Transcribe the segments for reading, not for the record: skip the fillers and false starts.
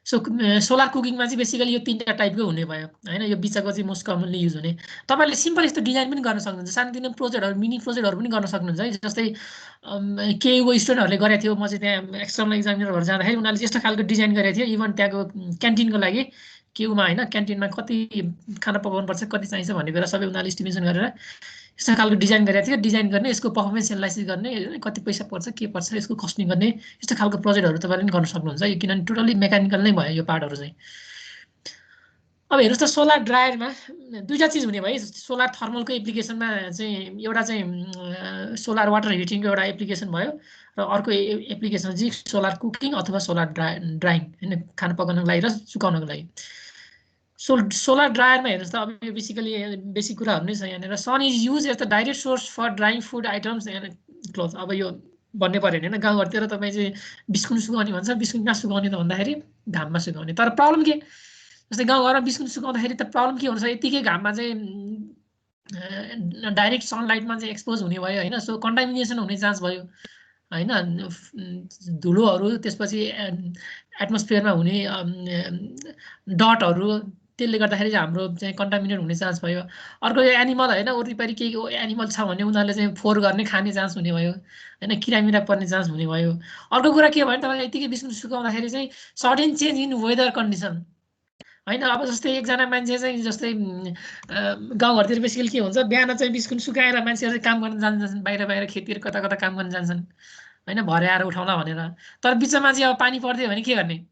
So solar कुकिङमा चाहिँ basically यो 3टा टाइपको हुने भयो हैन। यो बिचको चाहिँ मोस्ट कमनली युज हुने। तपाईले सिम्पल यस्तो डिजाइन पनि गर्न सक्नुहुन्छ, सानोतिनो प्रोजेक्टहरु मिनी प्रोजेक्टहरु पनि गर्न सक्नुहुन्छ है। जस्तै केयुको स्टुडेन्टहरुले गरेको थियो, म चाहिँ त्यहाँ एक्सटर्नल एक्जामिनरहरु जाँदाखेरि उनीहरुले यस्तो खालको डिजाइन गरेको थियो। इभन त्यहाँको क्यान्टिनको लागि केयुमा हैन, क्यान्टिनमा कति खाना पकाउनु पर्छ, कति चाहिन्छ भन्ने कुरा सबै उनीहरुले एस्टिमेसन गरेर यस्तो खालको डिजाइन गरेको थियो। डिजाइन गर्ने, यसको पर्फर्मेन्स एनालाइसिस गर्ने, कति पैसा पर्छ, के पर्छ, यसको कस्टिङ गर्ने, यस्तो खालको प्रोजेक्टहरु तपाईले पनि गर्न सक्नुहुन्छ यो, किनभने टोटली मेकानिकल नै भयो यो पार्टहरु चाहिँ। अब हेर्नुस् त सोलर ड्रायरमा दुईटा चीज हुने भयो। सोलर थर्मलको एप्लिकेसनमा चाहिँ एउटा चाहिँ सोलर वाटर हिटिङको एउटा एप्लिकेसन भयो र अर्को एप्लिकेसन चाहिँ सोलर कुकिङ अथवा सोलर ड्राइङ हैन, खाना पकाउनको लागि र सुकाउनको लागि। सोलर ड्रायरमा हेर्नुस् त अब यो बेसिकली बेसिक कुराहरु नै छ यहाँनिर। Sun is use as the direct source for drying food items and cloth. अब यो भन्ने पर्यो हैन, गाउँघरतिर तपाई चाहिँ बिस्कुट सुकाउने भन्छ, बिस्कुट कहाँ सुकाउने त भन्दाखेरि घाममा सुकाउने। तर प्रब्लम के, जस्तै गाउँघरमा बिस्कुट सुकाउँदाखेरि त प्रब्लम के हुन्छ, यतिकै घाममा चाहिँ डाइरेक्ट सनलाइटमा चाहिँ एक्सपोज हुने भयो हैन। सो कन्टामिनेसन हुने चान्स भयो हैन। धुलोहरु, त्यसपछि एटमोस्फियरमा हुने डटहरु, त्यसले गर्दाखेरि चाहिँ हाम्रो चाहिँ कन्टामिनेट हुने चान्स भयो। अर्को यो एनिमल हैन, वरिपरि केही एनिमल छ भने उनीहरुले चाहिँ फोहोर गर्ने, खाने चान्स हुने भयो हैन, किरामिरा पर्ने चान्स हुने भयो। अर्को कुरा के भयो भने तपाईले यतिकै बिस्कुट सुकाउँदाखेरि चाहिँ sudden change in weather condition हैन। अब जस्तै एकजना मान्छे चाहिँ जस्तै गाउँघरतिर बेसिकली के हुन्छ, बिहान चाहिँ बिस्कुट सुकाएर मान्छेहरु काम गर्न जान्छन्, बाहिर बाहिर खेततिर कता कता काम गर्न जान्छन् हैन, भरे आएर उठाउला भनेर। तर बिचमा चाहिँ अब पानी पर्दियो भने के गर्ने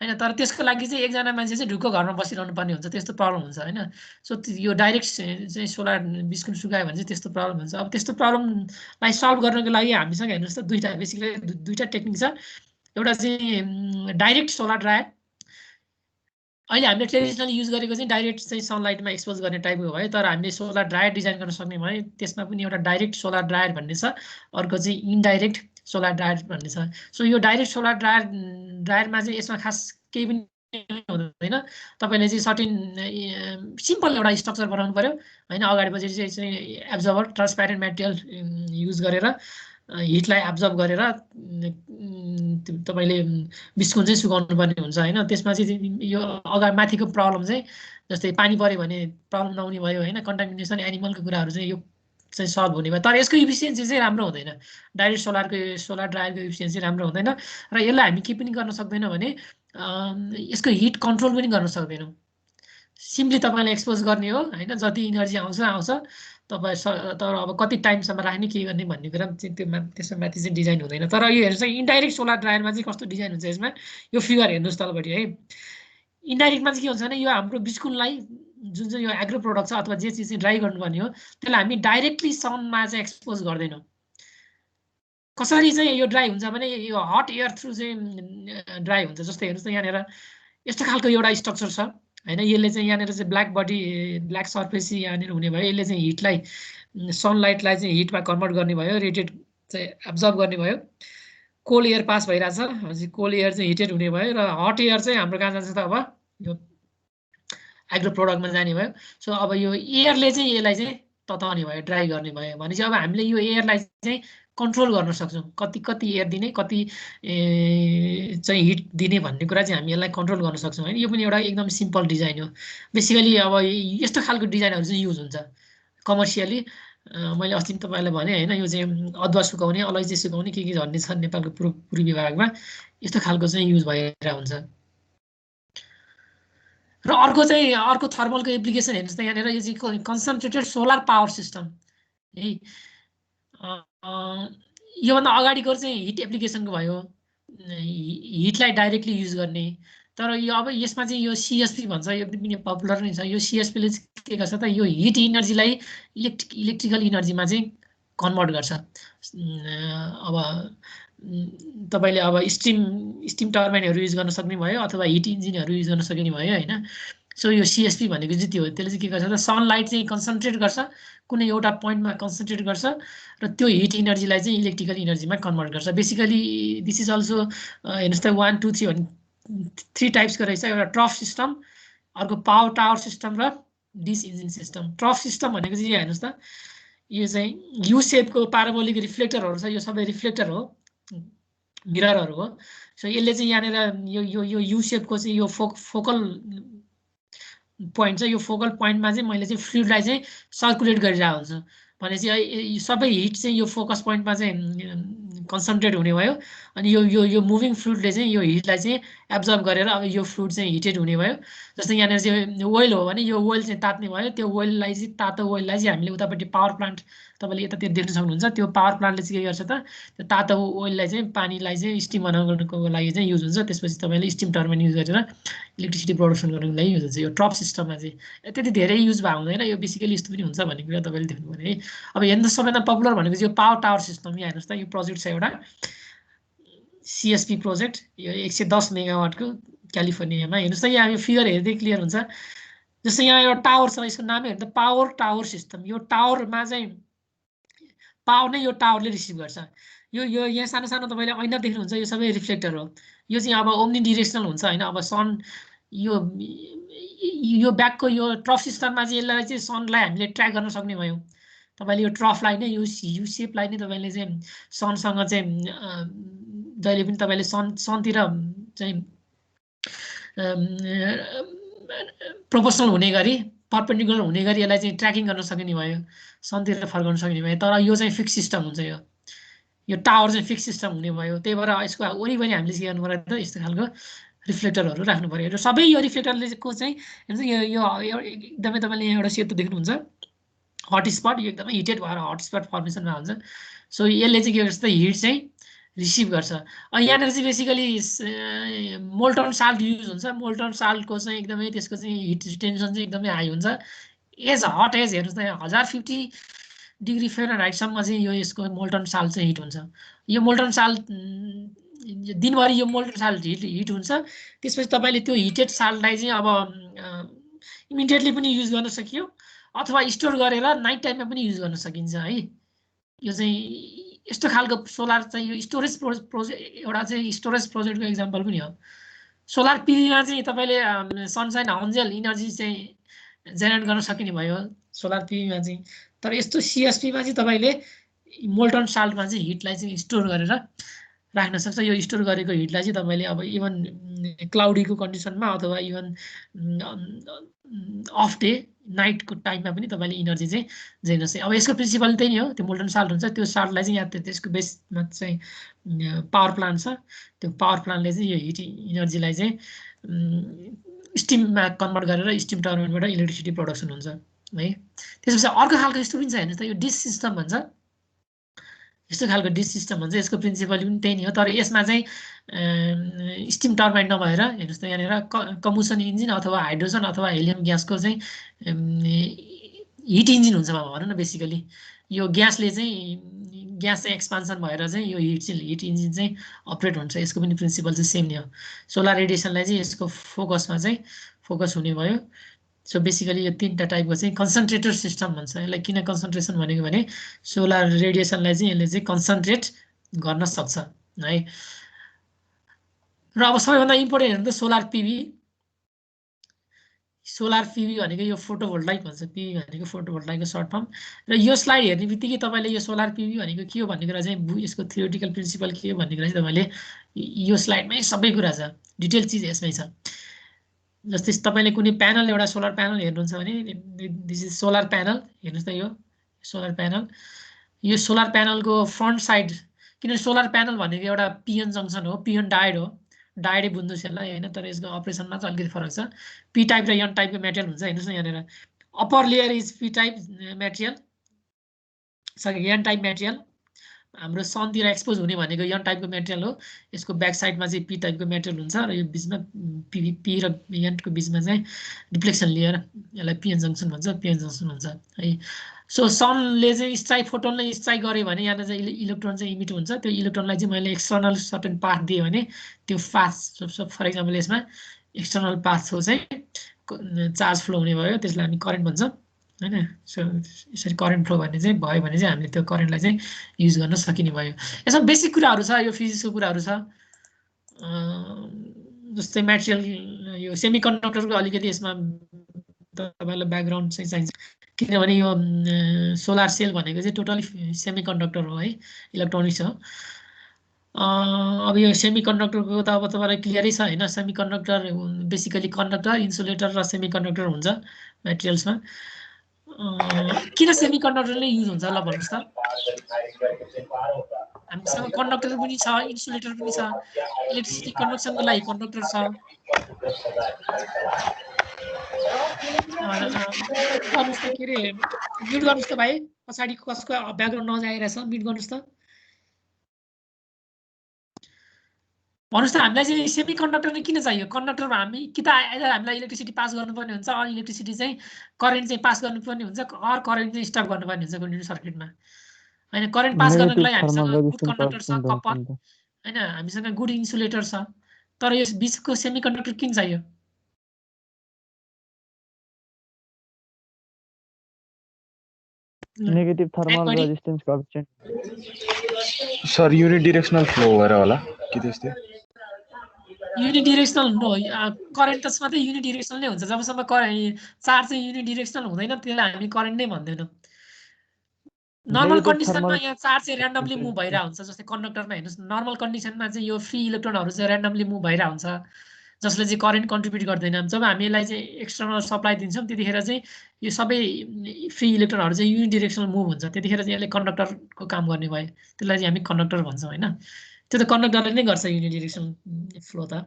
हैन। तर त्यसको लागि चाहिँ एकजना मान्छे चाहिँ ढुक्क घरमा बसिरहनु पर्ने हुन्छ, त्यस्तो प्रब्लम हुन्छ हैन। सो यो डाइरेक्ट चाहिँ सोलर बिस्कुट सुकायो भने चाहिँ त्यस्तो प्रब्लम हुन्छ। अब त्यस्तो प्रब्लमलाई सल्भ गर्नको लागि हामीसँग हेर्नुस् त दुईटा बेसिकली दुईटा टेक्निक छ। एउटा चाहिँ डाइरेक्ट सोलर ड्रायर, अहिले हामीले ट्रेडिसनली युज गरेको चाहिँ डाइरेक्ट चाहिँ सनलाइटमा एक्सपोज गर्ने टाइपको भयो। तर हामीले सोलर ड्रायर डिजाइन गर्न सक्ने भए त्यसमा पनि एउटा डाइरेक्ट सोलर ड्रायर भन्ने छ, अर्को चाहिँ इनडाइरेक्ट सोलर ड्रायर भन्ने छ। सो यो डाइरेक्ट सोलर ड्रायरमा चाहिँ यसमा खास केही पनि हुँदैन। तपाईले चाहिँ सर्टेन सिम्पल एउटा स्ट्रक्चर बनाउनु पर्यो हैन। अगाडिपछि चाहिँ एब्जर्बर ट्रान्सप्यारेन्ट मेटेरियल युज गरेर हिटलाई एब्जर्ब गरेर तपाईले बिस्कुट चाहिँ सुकाउनु पर्ने हुन्छ हैन। त्यसमा चाहिँ यो अगाडि माथिको प्रब्लम चाहिँ जस्तै पानी पर्यो भने प्रब्लम नहुने भयो हैन, कन्टामिनेसन एनिमलको कुराहरु चाहिँ यो चाहिँ सल्भ हुने भयो। तर यसको इफिसियन्सी चाहिँ राम्रो हुँदैन, डाइरेक्ट सोलर ड्रायरको इफिसियन्सी राम्रो हुँदैन। र यसलाई हामी के पनि गर्न सक्दैन भने यसको हिट कन्ट्रोल पनि गर्न सक्दैनौँ। सिम्पली तपाईले एक्सपोज गर्ने हो हैन, जति इनर्जी आउँछ तपाई। तर अब कति टाइमसम्म राख्ने के गर्ने भन्ने कुरा चाहिँ त्यसमा माथि चाहिँ डिजाइन हुँदैन। तर यो हेर्नुस् इनडाइरेक्ट सोलर ड्रायरमा चाहिँ कस्तो डिजाइन हुन्छ यसमा, यो फिगर हेर्नुस् तलपट्टि है। इनडाइरेक्टमा चाहिँ के हुन्छ भने यो हाम्रो बिस्कुटलाई जुन चाहिँ यो एग्रो प्रोडक्ट छ अथवा जे चिज चाहिँ ड्राई गर्नुपर्ने हो त्यसलाई हामी डाइरेक्टली सनमा चाहिँ एक्सपोज गर्दैनौँ। कसरी चाहिँ यो ड्राई हुन्छ भने यो हट एयर थ्रु चाहिँ ड्राई हुन्छ। जस्तै हेर्नुस् त यहाँनिर यस्तो खालको एउटा स्ट्रक्चर छ हैन। यसले चाहिँ यहाँनिर चाहिँ ब्ल्याक बडी, ब्ल्याक सर्फेस यहाँनिर हुने भयो। यसले चाहिँ हिटलाई, सनलाइटलाई चाहिँ हिटमा कन्भर्ट गर्ने भयो, रेडिएट चाहिँ एब्जर्ब गर्ने भयो। कोल्ड एयर पास भइरहेछ, कोल्ड एयर चाहिँ हिटेड हुने भयो र हट एयर चाहिँ हाम्रो कहाँ जान्छ त अब यो एग्रो प्रोडक्टमा जाने भयो। सो अब यो एयरले चाहिँ यसलाई चाहिँ तताउने भयो, ड्राई गर्ने भयो। भनेपछि अब हामीले यो एयरलाई चाहिँ कन्ट्रोल गर्न सक्छौँ, कति एयर दिने, कति चाहिँ हिट दिने भन्ने कुरा चाहिँ हामी यसलाई कन्ट्रोल गर्न सक्छौँ हैन। यो पनि एउटा एकदम सिम्पल डिजाइन हो। बेसिकली अब यस्तो खालको डिजाइनहरु चाहिँ युज हुन्छ कमर्सियली। मैले अस्ति तपाईलाई भने हैन, यो चाहिँ अदुवा सुकाउने, अलैँची सुकाउने के भन्ने छ नेपालको पूर्वी भागमा, यस्तो खालको चाहिँ युज भइरहेको हुन्छ। र अर्को थर्मलको एप्लिकेसन हेर्नुस् त यहाँनिर, यो चाहिँ कन्सन्ट्रेटेड सोलर पावर सिस्टम है। योभन्दा अगाडिको चाहिँ हिट एप्लिकेसनको भयो, हिटलाई डाइरेक्टली युज गर्ने। तर यो अब यसमा चाहिँ यो सिएसपी भन्छ, यो पनि पपुलर नै छ। यो सिएसपीले चाहिँ के गर्छ त, यो हिट इनर्जीलाई इलेक्ट्रिकल इनर्जीमा चाहिँ कन्भर्ट गर्छ। अब तपाईले अब स्टिम टर्बाइनहरु युज गर्न सक्ने भयो अथवा हिट इन्जिनहरु युज गर्न सक्ने भयो हैन। सो यो सिएसपी भनेको चाहिँ त्यो हो। त्यसले चाहिँ के गर्छ त, सनलाइट चाहिँ कन्सन्ट्रेट गर्छ, कुनै एउटा पोइन्टमा कन्सन्ट्रेट गर्छ र त्यो हिट इनर्जीलाई चाहिँ इलेक्ट्रिकल इनर्जीमा कन्भर्ट गर्छ। बेसिकली दिस इज अल्सो हेर्नुस् त 1 2 3 भन्ने 3 टाइप्सको रहेछ। एउटा ट्रफ सिस्टम, अर्को पावर टावर सिस्टम र डिस इन्जिन सिस्टम। ट्रफ सिस्टम भनेको चाहिँ हेर्नुस् त, यो चाहिँ यु शेपको प्याराबोलिक रिफ्लेक्टरहरु छ। यो सबै रिफ्लेक्टर हो, मिररहरू हो। सो यसले चाहिँ यहाँनिर यो यु सेपको चाहिँ यो फोकल पोइन्ट छ। यो फोकल पोइन्टमा चाहिँ मैले चाहिँ फ्लुइडलाई चाहिँ सर्कुलेट गरिरहेको हुन्छु भनेपछि सबै हिट चाहिँ यो फोकस पोइन्टमा चाहिँ कन्सन्ट्रेट हुने भयो। अनि यो मुभिङ फ्लुइडले चाहिँ यो हिटलाई चाहिँ एब्जर्ब गरेर अब यो फ्लुइड चाहिँ हिटेड हुने भयो। जस्तै यहाँनिर चाहिँ ओइल हो भने यो ओइल चाहिँ तात्ने भयो। त्यो ओइललाई चाहिँ तातो ओइललाई चाहिँ हामीले उतापट्टि पावर प्लान्ट तपाईँले यतातिर देख्न सक्नुहुन्छ। त्यो पावर प्लान्टले चाहिँ के गर्छ त त्यो तातो ओइललाई चाहिँ पानीलाई चाहिँ स्टिम बनाउनको लागि चाहिँ युज हुन्छ। त्यसपछि तपाईँले स्टिम टर्बाइन युज गरेर इलेक्ट्रिसिटी प्रडक्सन गर्नुको लागि युज हुन्छ। यो ट्रप सिस्टममा चाहिँ त्यति धेरै युज भएको हुँदैन। यो बेसिकली यस्तो पनि हुन्छ भन्ने कुरा तपाईँले देख्नु पर्यो है। अब हेर्नु त सबैभन्दा पपुलर भनेको चाहिँ यो पावर टावर सिस्टम। यहाँ हेर्नुहोस् त यो प्रोजेक्ट छ एउटा CSP प्रोजेक्ट। यो 110 मेगावाटको क्यालिफोर्नियामा। हेर्नुहोस् त यहाँ यो फिगर हेर्दै क्लियर हुन्छ। जस्तै यहाँ एउटा टावर छ, यसको नामै हेर्नु त पावर टावर सिस्टम। यो टावरमा चाहिँ पावर नै यो टावरले रिसिभ गर्छ। यो यहाँ सानो सानो तपाईँले ऐना देख्नुहुन्छ यो सबै रिफ्लेक्टर हो। यो चाहिँ अब ओम्नी डिरेक्सनल हुन्छ होइन। अब सन यो ब्याकको यो ट्रफ सिस्टममा चाहिँ यसलाई चाहिँ सनलाई हामीले ट्र्याक गर्न सक्ने भयौँ। तपाईँले यो ट्रफलाई नै यो सेपलाई नै तपाईँले चाहिँ सनसँग चाहिँ जहिले पनि तपाईँले सनतिर चाहिँ प्रोपोर्सनल हुने गरी परपेन्डिकुलर हुने गरी यसलाई चाहिँ ट्र्याकिङ गर्न सक्ने भयो, सनतिर फर्काउन सक्ने भयो। तर यो चाहिँ फिक्स सिस्टम हुन्छ। यो टावर चाहिँ फिक्स सिस्टम हुने भयो। त्यही भएर यसको वरिपरि हामीले के गर्नु पर्यो त यस्तो खालको रिफ्लेक्टरहरू राख्नु पर्यो। र सबै यो रिफ्लेक्टरले को चाहिँ हेर्नु यो एकदमै तपाईँले यहाँ एउटा सेतो देख्नुहुन्छ हटस्पट। यो एकदमै हिटेड भएर हटस्पट फर्मेसनमा हुन्छ। सो यसले चाहिँ के गर्छ त हिट चाहिँ रिसिभ गर्छ। यहाँनिर चाहिँ बेसिकली मोल्टन साल्ट युज हुन्छ। मोल्टन साल्टको चाहिँ एकदमै त्यसको चाहिँ हिट रिटेन्सन चाहिँ एकदमै हाई हुन्छ। एज हट एज हेर्नुहोस् त 1050 डिग्री फेरेनहाइटसम्म चाहिँ यो यसको मोल्टन साल्ट चाहिँ हिट हुन्छ। यो मोल्टन साल्ट दिनभरि यो मोल्टन साल्ट हिट हुन्छ। त्यसपछि तपाईँले त्यो हिटेड साल्टलाई चाहिँ अब इमिडिएटली पनि युज गर्न सकियो अथवा स्टोर गरेर नाइट टाइममा पनि युज गर्न सकिन्छ है। यो चाहिँ यस्तो खालको सोलर चाहिँ यो स्टोरेज प्रोजेक्ट एउटा चाहिँ स्टोरेज प्रोजेक्टको इक्जाम्पल पनि हो। सोलर पिभीमा चाहिँ तपाईँले सनसाइन हाउन्जेल इनर्जी चाहिँ जेनेरेट गर्न सकिने भयो सोलर पिभीमा चाहिँ। तर यस्तो CSPमा चाहिँ तपाईँले मोल्टन साल्टमा चाहिँ हिटलाई चाहिँ स्टोर गरेर राख्न सक्छ। यो स्टोर गरेको हिटलाई चाहिँ तपाईँले अब इभन क्लाउडीको कन्डिसनमा अथवा इभन अफ डे नाइटको टाइममा पनि तपाईँले इनर्जी चाहिँ जेर्न सक्छ। अब यसको प्रिन्सिपल त्यही नै हो। त्यो मोल्टन साल्ट हुन्छ, त्यो साल्टलाई चाहिँ यहाँ त्यसको बेसमा चाहिँ पावर प्लान्ट छ। त्यो पावर प्लान्टले चाहिँ यो हिट इनर्जीलाई चाहिँ स्टिममा कन्भर्ट गरेर स्टिम टर्बाइनबाट इलेक्ट्रिसिटी प्रडक्सन हुन्छ है। त्यसपछि अर्को खालको यस्तो पनि छ हेर्नुहोस् त यो डिस सिस्टम भन्छ। यस्तो खालको डिस सिस्टम भन्छ। यसको प्रिन्सिपल पनि त्यही नै हो। तर यसमा चाहिँ स्टिम टर्बाइन नभएर हेर्नुहोस् त यहाँनिर कम्बसन इन्जिन अथवा हाइड्रोजन अथवा हेलियम ग्यासको चाहिँ हिट इन्जिन हुन्छ भनौँ न। बेसिकली यो ग्यासले चाहिँ ग्यास चाहिँ एक्सपान्सन भएर चाहिँ यो हिट इन्जिन चाहिँ अपरेट हुन्छ। यसको पनि प्रिन्सिपल चाहिँ सेम नै हो। सोलर रेडिएसनलाई चाहिँ यसको फोकसमा चाहिँ फोकस हुने भयो। सो बेसिकली यो तीनटा टाइपको चाहिँ कन्सन्ट्रेटर सिस्टम भन्छ। यसलाई किन कन्सन्ट्रेसन भनेको भने सोलर रेडिएसनलाई चाहिँ यसले चाहिँ कन्सन्ट्रेट गर्न सक्छ है। र अब सबैभन्दा इम्पोर्टेन्ट हेर्नु त सोलर पिभी। सोलर पिभी भनेको यो फोटोभोल्टाइक भन्छ। पिभी भनेको फोटोभोल्टाइकको सर्ट फर्म। र यो स्लाइड हेर्ने बित्तिकै तपाईँले यो सोलर पिभी भनेको के हो भन्ने कुरा चाहिँ यसको थियोरिटिकल प्रिन्सिपल के हो भन्ने कुरा चाहिँ तपाईँले यो स्लाइडमै सबै कुरा छ, डिटेल चिज यसमै छ। जस्तै तपाईँले कुनै प्यानल एउटा सोलर प्यानल हेर्नुहुन्छ भने दिस इज सोलर प्यानल। हेर्नुहोस् त यो सोलर प्यानल। यो सोलर प्यानलको फ्रन्ट साइड, किनभने सोलर प्यानल भनेको एउटा पिएन जङ्सन हो, पिएन डायोड हो। डायोडै बुझ्नुहोस् यसलाई होइन। तर यसको अपरेसनमा चाहिँ अलिकति फरक छ। पी टाइप र एन टाइपको मेटेरियल हुन्छ। हेर्नुहोस् न यहाँनिर upper layer is P type material, N type material. हाम्रो सनतिर एक्सपोज हुने भनेको एन टाइपको मेटेरियल हो। यसको ब्याक साइडमा चाहिँ पी टाइपको मेटेरियल हुन्छ र यो बिचमा पी र एनको बिचमा चाहिँ डिफ्लेक्सन लेयर, यसलाई पिएन जङ्सन भन्छ, पिएन जङ्सन हुन्छ है। सो सनले चाहिँ स्ट्राइक फोटोनले स्ट्राइक गर्यो भने यहाँ चाहिँ इलेक्ट्रोन चाहिँ इमिट हुन्छ। त्यो इलेक्ट्रोनलाई चाहिँ मैले एक्सटर्नल सर्टेन पाथ दिएँ भने त्यो पाथ फर इक्जाम्पल यसमा एक्सटर्नल पाथको चाहिँ चार्ज फ्लो हुने भयो। त्यसलाई हामी करेन्ट भन्छ होइन। सो यसरी करेन्ट फ्लो भन्ने चाहिँ भयो भने चाहिँ हामीले त्यो करेन्टलाई चाहिँ युज गर्न सकिने भयो। यसमा बेसिक कुराहरू छ, यो फिजिक्सको कुराहरू छ। जस्तै मेटेरियल यो सेमी कन्डक्टरको अलिकति यसमा तपाईँलाई ब्याकग्राउन्ड चाहिँ चाहिन्छ। किनभने यो सोलर सेल भनेको चाहिँ टोटली सेमी कन्डक्टर हो है, इलेक्ट्रोनिक्स हो। अब यो सेमी कन्डक्टरको त अब तपाईँलाई क्लियरै छ होइन। Semi conductor basically conductor, insulator र सेमी कन्डक्टर हुन्छ मेटेरियल्समा। किन सेमी कन्डक्टर नै युज हुन्छ ल भन्नुहोस् त। हामीसँग कन्डक्टर पनि छ, इन्सुलेटर पनि छ, इलेक्ट्रिसिटी कन्डक्सनको लागि कन्डक्टर छ। गर्नुहोस् त, के अरे म्युट गर्नुहोस् त भाइ, पछाडि कसको ब्याकग्राउन्ड नोइज आइरहेछ, म्युट गर्नुहोस् त। भन्नुहोस् त हामीलाई चाहिँ सेमी कन्डक्टर नै किन चाहियो? कन्डक्टरमा हामी कि त आइदर हामीलाई इलेक्ट्रिसिटी पास गर्नुपर्ने हुन्छ, अर इलेक्ट्रिसिटी चाहिँ करेन्ट चाहिँ पास गर्नुपर्ने हुन्छ, अर करेन्ट चाहिँ स्टप गर्नुपर्ने हुन्छ कन्टिन्युस सर्किटमा होइन। करेन्ट पास गर्नको लागि हामीसँग गुड कन्डक्टर छ, कपर होइन, हामीसँग गुड इन्सुलेटर छ, तर यस बिचको सेमी कन्डक्टर किन चाहियो? Negative thermal resistance coefficient sir unidirectional flow भएर होला कि त्यस्तै? युनिडिरेक्सनल नो, करेन्ट त मात्रै युनिडिरेक्सनल नै हुन्छ। जबसम्म चार्ज चाहिँ युनिडिरेक्सनल हुँदैन त्यसलाई हामी करेन्ट नै भन्दैनौँ। नर्मल कन्डिसनमा यहाँ चार्ज चाहिँ ऱ्यान्डमली मुभ भइरहेको हुन्छ। जस्तै कन्डक्टरमा हेर्नुहोस्, नर्मल कन्डिसनमा चाहिँ यो फ्री इलेक्ट्रोनहरू चाहिँ ऱ्यान्डमली मुभ भइरहेको हुन्छ, जसले चाहिँ करेन्ट कन्ट्रिब्युट गर्दैन। जब हामी यसलाई चाहिँ एक्सटर्नल सप्लाई दिन्छौँ त्यतिखेर चाहिँ यो सबै फ्री इलेक्ट्रोनहरू चाहिँ युनिडिरेक्सनल मुभ हुन्छ, त्यतिखेर चाहिँ यसले कन्डक्टरको काम गर्ने भयो, त्यसलाई चाहिँ हामी कन्डक्टर भन्छौँ होइन। त्यो त कन्डक्टरले नै गर्छ युनिडिरेक्सनल फ्लो त।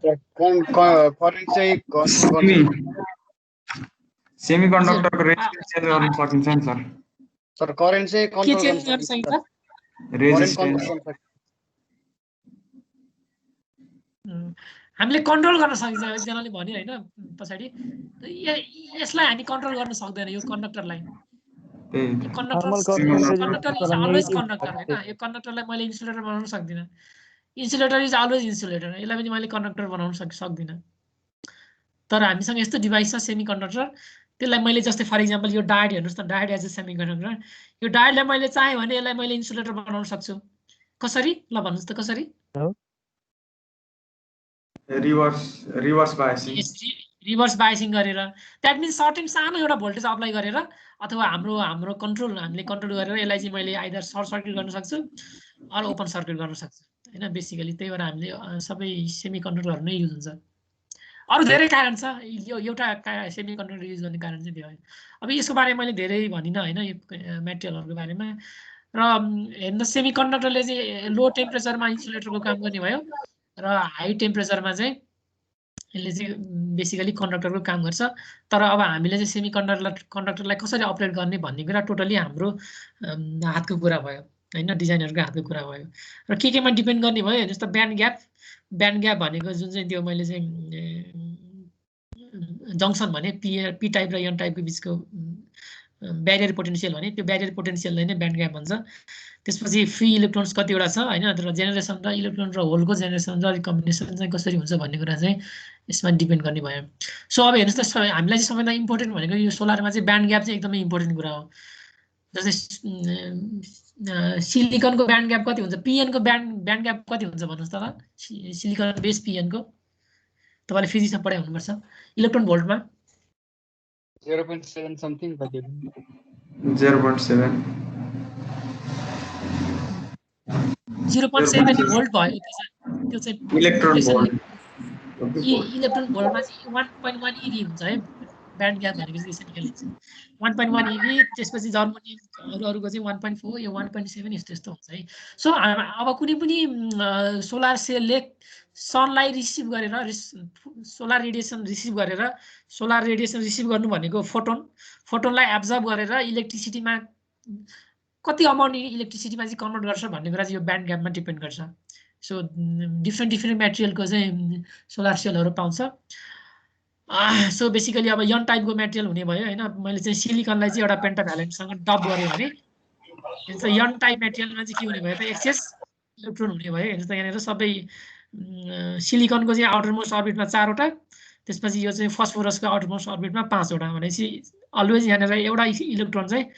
करेन्ट चाहिँ सेमी कन्डक्टरको रेजिस्टेन्स चेन्ज गर्न सकिन्छ नि सर? सर करेन्ट चाहिँ के कन्ट्रोल चेन्ज गर्न सकिन्छ? रेजिस्टेन्स हामीले कन्ट्रोल गर्न सकिन्छ, एकजनाले भन्यो होइन पछाडि, यसलाई हामी कन्ट्रोल गर्न सक्दैन यो कन्डक्टरलाई। कन्डक्टर इज अलवेज कन्डक्टर होइन। यो कन्डक्टरलाई मैले इन्सुलेटर बनाउन सक्दिनँ। इन्सुलेटर इज अलवेज इन्सुलेटर, यसलाई पनि मैले कन्डक्टर बनाउन सक्दिनँ। तर हामीसँग यस्तो डिभाइस छ सेमी कन्डक्टर, त्यसलाई मैले जस्तै फर इक्जाम्पल यो डायोड हेर्नुहोस् त, diode as a semiconductor, यो डायोडलाई मैले चाहेँ भने यसलाई मैले इन्सुलेटर बनाउन सक्छु। कसरी ल भन्नुहोस् त, कसरी? रिभर्स बायसिङ गरेर, द्याट मिन्स सर्टेन सानो एउटा भोल्टेज अप्लाई गरेर, अथवा हामीले कन्ट्रोल गरेर यसलाई चाहिँ मैले आइदर सर्ट सर्किट गर्न सक्छु अर ओपन सर्किट गर्न सक्छु होइन। बेसिकली त्यही भएर हामीले सबै सेमी कन्डक्टरहरू नै युज हुन्छ। अरू धेरै कारण छ, यो एउटा सेमी कन्डक्टर युज गर्ने कारण चाहिँ त्यो हो। अब यसको बारेमा मैले धेरै भनिनँ होइन, यो मेटेरियलहरूको बारेमा। र हेर्नु सेमी कन्डक्टरले चाहिँ लो टेम्परेचरमा इन्सुलेटरको काम गर्ने भयो, र हाई टेम्परेचरमा चाहिँ यसले चाहिँ बेसिकली कन्डक्टरको काम गर्छ। तर अब हामीले चाहिँ सेमी कन्डक्टरलाई कसरी अपरेट गर्ने भन्ने कुरा टोटली हाम्रो हातको कुरा भयो होइन, डिजाइनरको हातको कुरा भयो। र केमा डिपेन्ड गर्ने भयो हेर्नुहोस् त, ब्यान्ड ग्याप भनेको जुन चाहिँ त्यो मैले चाहिँ जङ्सन भने पी टाइप र एन टाइपको बिचको ब्यारियर पोटेन्सियल भने, त्यो ब्यारियर पोटेन्सियललाई नै ब्यान्ड ग्याप भन्छ। त्यसपछि फ्री इलेक्ट्रोन्स कतिवटा छ होइन, तर जेनेरेसन र इलेक्ट्रोन र होलको जेनेरेसन र रिकम्बिनेसन चाहिँ कसरी हुन्छ भन्ने कुरा चाहिँ यसमा डिपेन्ड गर्ने भयो। सो अब हेर्नुहोस् त, हामीलाई चाहिँ सबैभन्दा इम्पोर्टेन्ट भनेको यो सोलरमा चाहिँ ब्यान्ड ग्याप चाहिँ एकदमै इम्पोर्टेन्ट कुरा हो। जस्तै सिलिकनको ब्यान्ड ग्याप कति हुन्छ, पिएनको ब्यान्ड ग्याप कति हुन्छ भन्नुहोस् त ल? सिलिकन बेस पिएनको तपाईँले फिजिक्समा पढाइ हुनुपर्छ। इलेक्ट्रोन भोल्टमा 0.7 समथिङ कति? 0.7 भोल्ट भयो त्यो चाहिँ इलेक्ट्रोन भोल्ट। इलेक्ट्रोन भोल्टमा चाहिँ 1.1 eV हुन्छ है ब्यान्ड ग्याप भनेको चाहिँ त्यसरी लेख्छ 1.1 eV। त्यसपछि जर्मनियम अरूको चाहिँ 1.4 यो 1.7 यस्तो हुन्छ है। सो अब कुनै पनि सोलर सेलले सनलाई रिसिभ गरेर सोलर रेडिएसन रिसिभ गर्नु भनेको फोटोनलाई एब्जर्ब गरेर इलेक्ट्रिसिटीमा कति अमाउन्ट इलेक्ट्रिसिटीमा चाहिँ कन्भर्ट गर्छ भन्ने कुरा चाहिँ यो ब्यान्ड ग्यापमा डिपेन्ड गर्छ। सो डिफ्रेन्ट मेटेरियलको चाहिँ सोलर सेलहरू पाउँछ। सो बेसिकली अब यन टाइपको मेटेरियल हुने भयो होइन। मैले चाहिँ सिलिकनलाई चाहिँ एउटा पेन्टाभ्यालेन्टसँग डप गरेँ भने यन टाइप मेटेरियलमा चाहिँ के हुने भयो त, एक्सेस इलेक्ट्रोन हुने भयो। हेर्नुहोस् त यहाँनिर सबै सिलिकनको चाहिँ आउटर मोस्ट अर्बिटमा 4वटा, त्यसपछि यो चाहिँ फस्फोरसको आउटर मोस्ट अर्बिटमा 5वटा, भनेपछि अलवेज यहाँनिर एउटा इलेक्ट्रोन चाहिँ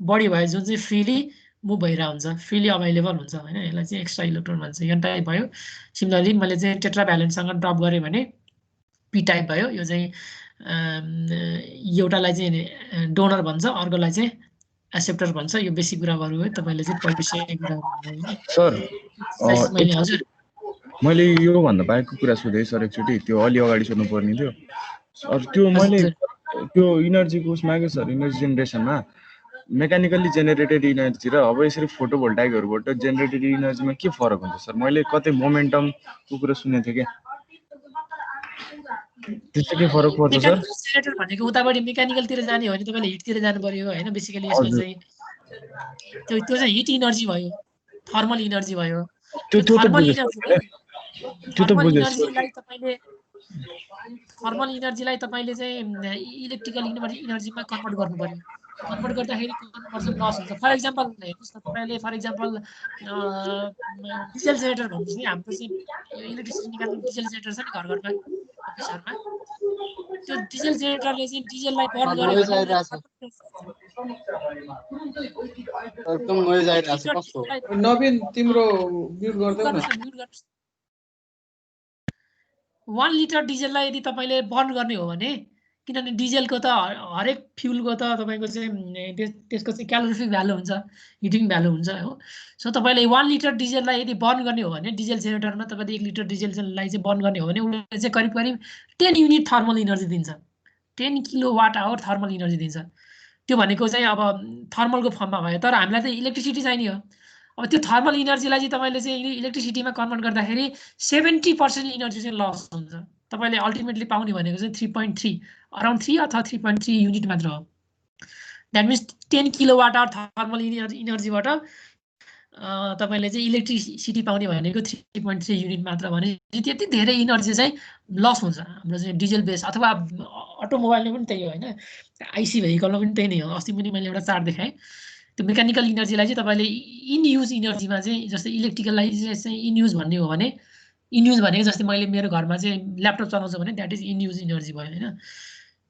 बढी भयो जुन चाहिँ फ्रीली मुभ भइरहेको हुन्छ, फ्रीली अभाइलेबल हुन्छ होइन। यसलाई चाहिँ एक्स्ट्रा इलेक्ट्रोन भन्छ, यन टाइप भयो। सिमिलरली मैले चाहिँ टेट्राभ्यालेन्टसँग ड्रप गरेँ भने पी टाइप भयो। यो चाहिँ एउटालाई चाहिँ डोनर भन्छ, अर्कोलाई चाहिँ एक्सेप्टर भन्छ। यो बेसिक कुराहरू हो, तपाईँले चाहिँ पढिसकेको कुरा सर मैले हजुर मैले यो भन्दा बाहेकको कुरा सोधेँ सर एकचोटि त्यो अलि अगाडि सोध्नु पर्ने थियो सर त्यो मैले त्यो इनर्जीको उसमा के सर इनर्जी जेनेरेसनमा मेकानिकल्ली जेनेरेटेड इनर्जी र अब यसरी फोटोभोल्टाइकहरूबाट जेनेरेटेड इनर्जीमा के फरक हुन्छ सर मैले कतै मोमेन्टमको कुरा सुनेको थिएँ क्या त्यसको के फरक पर्छ सर जेनेरेटर भनेको उताबाट मेकानिकलतिर जाने हो भने तपाईले हिटतिर जानु पर्यो हैन बेसिकली यसमा चाहिँ त्यो चाहिँ हिट इनर्जी भयो थर्मल इनर्जी भयो त्यो त थर्मल बुझेँ इनर्जी त्यो त बुझेँ थर्मल इनर्जीलाई तपाईले चाहिँ इलेक्ट्रिकल इनर्जीमा कन्भर्ट गर्नु पर्यो कन्भर्ट गर्दाखेरि कन्भर्सन लस हुन्छ फर एक्जाम्पल हेर्नुस् न तपाईले फर एक्जाम्पल डिजल जेनेरेटर भन्नुस् नि हाम्रो चाहिँ इलेक्ट्रिसिटी निकाल्ने डिजल जेनेरेटर छ नि घर घरमा अफिसहरुमा त्यो डिजल जेनेरेटरले चाहिँ डिजललाई बर्न गर्यो एकदम नोइज आइरहेछ कस्तो नवीन तिम्रो म्युट गर्दै न 1 लिटर डिजललाई यदि तपाईले बर्न गर्ने हो भने किनभने डिजलको त हरेक फ्युलको त तपाईको चाहिँ त्यसको चाहिँ क्यालोरिफिक भ्यालु हुन्छ हिटिङ भ्यालु हुन्छ हो सो तपाईले 1 लिटर डिजललाई यदि बर्न गर्ने हो भने डिजल जेनेरेटरमा तपाईले 1 लिटर डिजललाई चाहिँ बर्न गर्ने हो भने उले चाहिँ करिब 10 युनिट थर्मल इनर्जी दिन्छ 10 किलोवाट आवर थर्मल इनर्जी दिन्छ त्यो भनेको चाहिँ अब थर्मलको फर्ममा भयो तर हामीलाई त इलेक्ट्रिसिटी चाहिने हो अब त्यो थर्मल इनर्जीलाई चाहिँ तपाईले चाहिँ इलेक्ट्रिसिटीमा कन्भर्ट गर्दाखेरि 70% इनर्जी चाहिँ लस हुन्छ तपाईले अल्टिमेटली पाउने भनेको चाहिँ 3.3 अराउन्ड 3 अथवा 3.3 युनिट मात्र हो that means 10 kilowatt hour thermal इनर्जीबाट तपाईले चाहिँ इलेक्ट्रिसिटी पाउने भनेको 3.3 युनिट मात्र भने त्यति धेरै इनर्जी चाहिँ लस हुन्छ हाम्रो चाहिँ डिजल बेस अथवा अटोमोबाइलमा पनि त्यही हो हैन आईसी भेहिकलमा पनि त्यही नै हो अस्ति पनि मैले एउटा चार्ट देखाएँ त्यो मेकानिकल इनर्जीलाई चाहिँ तपाईले इन युज इनर्जीमा चाहिँ जस्तै इलेक्ट्रिकललाई चाहिँ इन युज भन्ने हो भने इन युज भनेको जस्तै मैले मेरो घरमा चाहिँ ल्यापटप चलाउँछु भने that is in use energy भयो हैन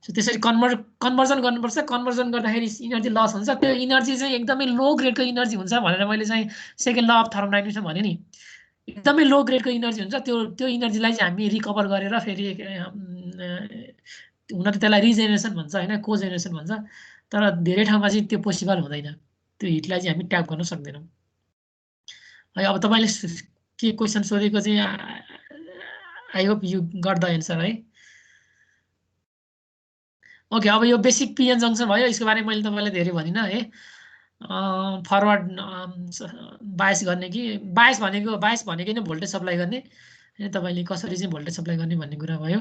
सो त्यसरी कन्भर्जन गर्नुपर्छ कन्भर्जन गर्दाखेरि इनर्जी लस हुन्छ त्यो इनर्जी चाहिँ एकदमै लो ग्रेडको इनर्जी हुन्छ भनेर मैले चाहिँ सेकेन्ड ल अफ थर्मोडायनामिक्समा भने नि एकदमै लो ग्रेडको इनर्जी हुन्छ त्यो इनर्जीलाई चाहिँ हामी रिकभर गरेर फेरि हुन त त्यसलाई रिजेनेरेसन भन्छ हैन कोजेनेरेसन भन्छ तर धेरै ठाउँमा चाहिँ त्यो पोसिबल हुँदैन त्यो हिटलाई चाहिँ हामी ट्याप गर्न सक्दैनौँ है अब तपाईले के क्वेशन सोधेको चाहिँ I hope you got the answer है ओके अब यो बेसिक पिएन जंक्सन भयो यसको बारेमा मैले तपाईलाई धेरै भनिन है फरवर्ड बायस गर्ने कि बायस भनेको नै भोल्टेज सप्लाई गर्ने हैन तपाईले कसरी चाहिँ भोल्टेज सप्लाई गर्ने भन्ने कुरा भयो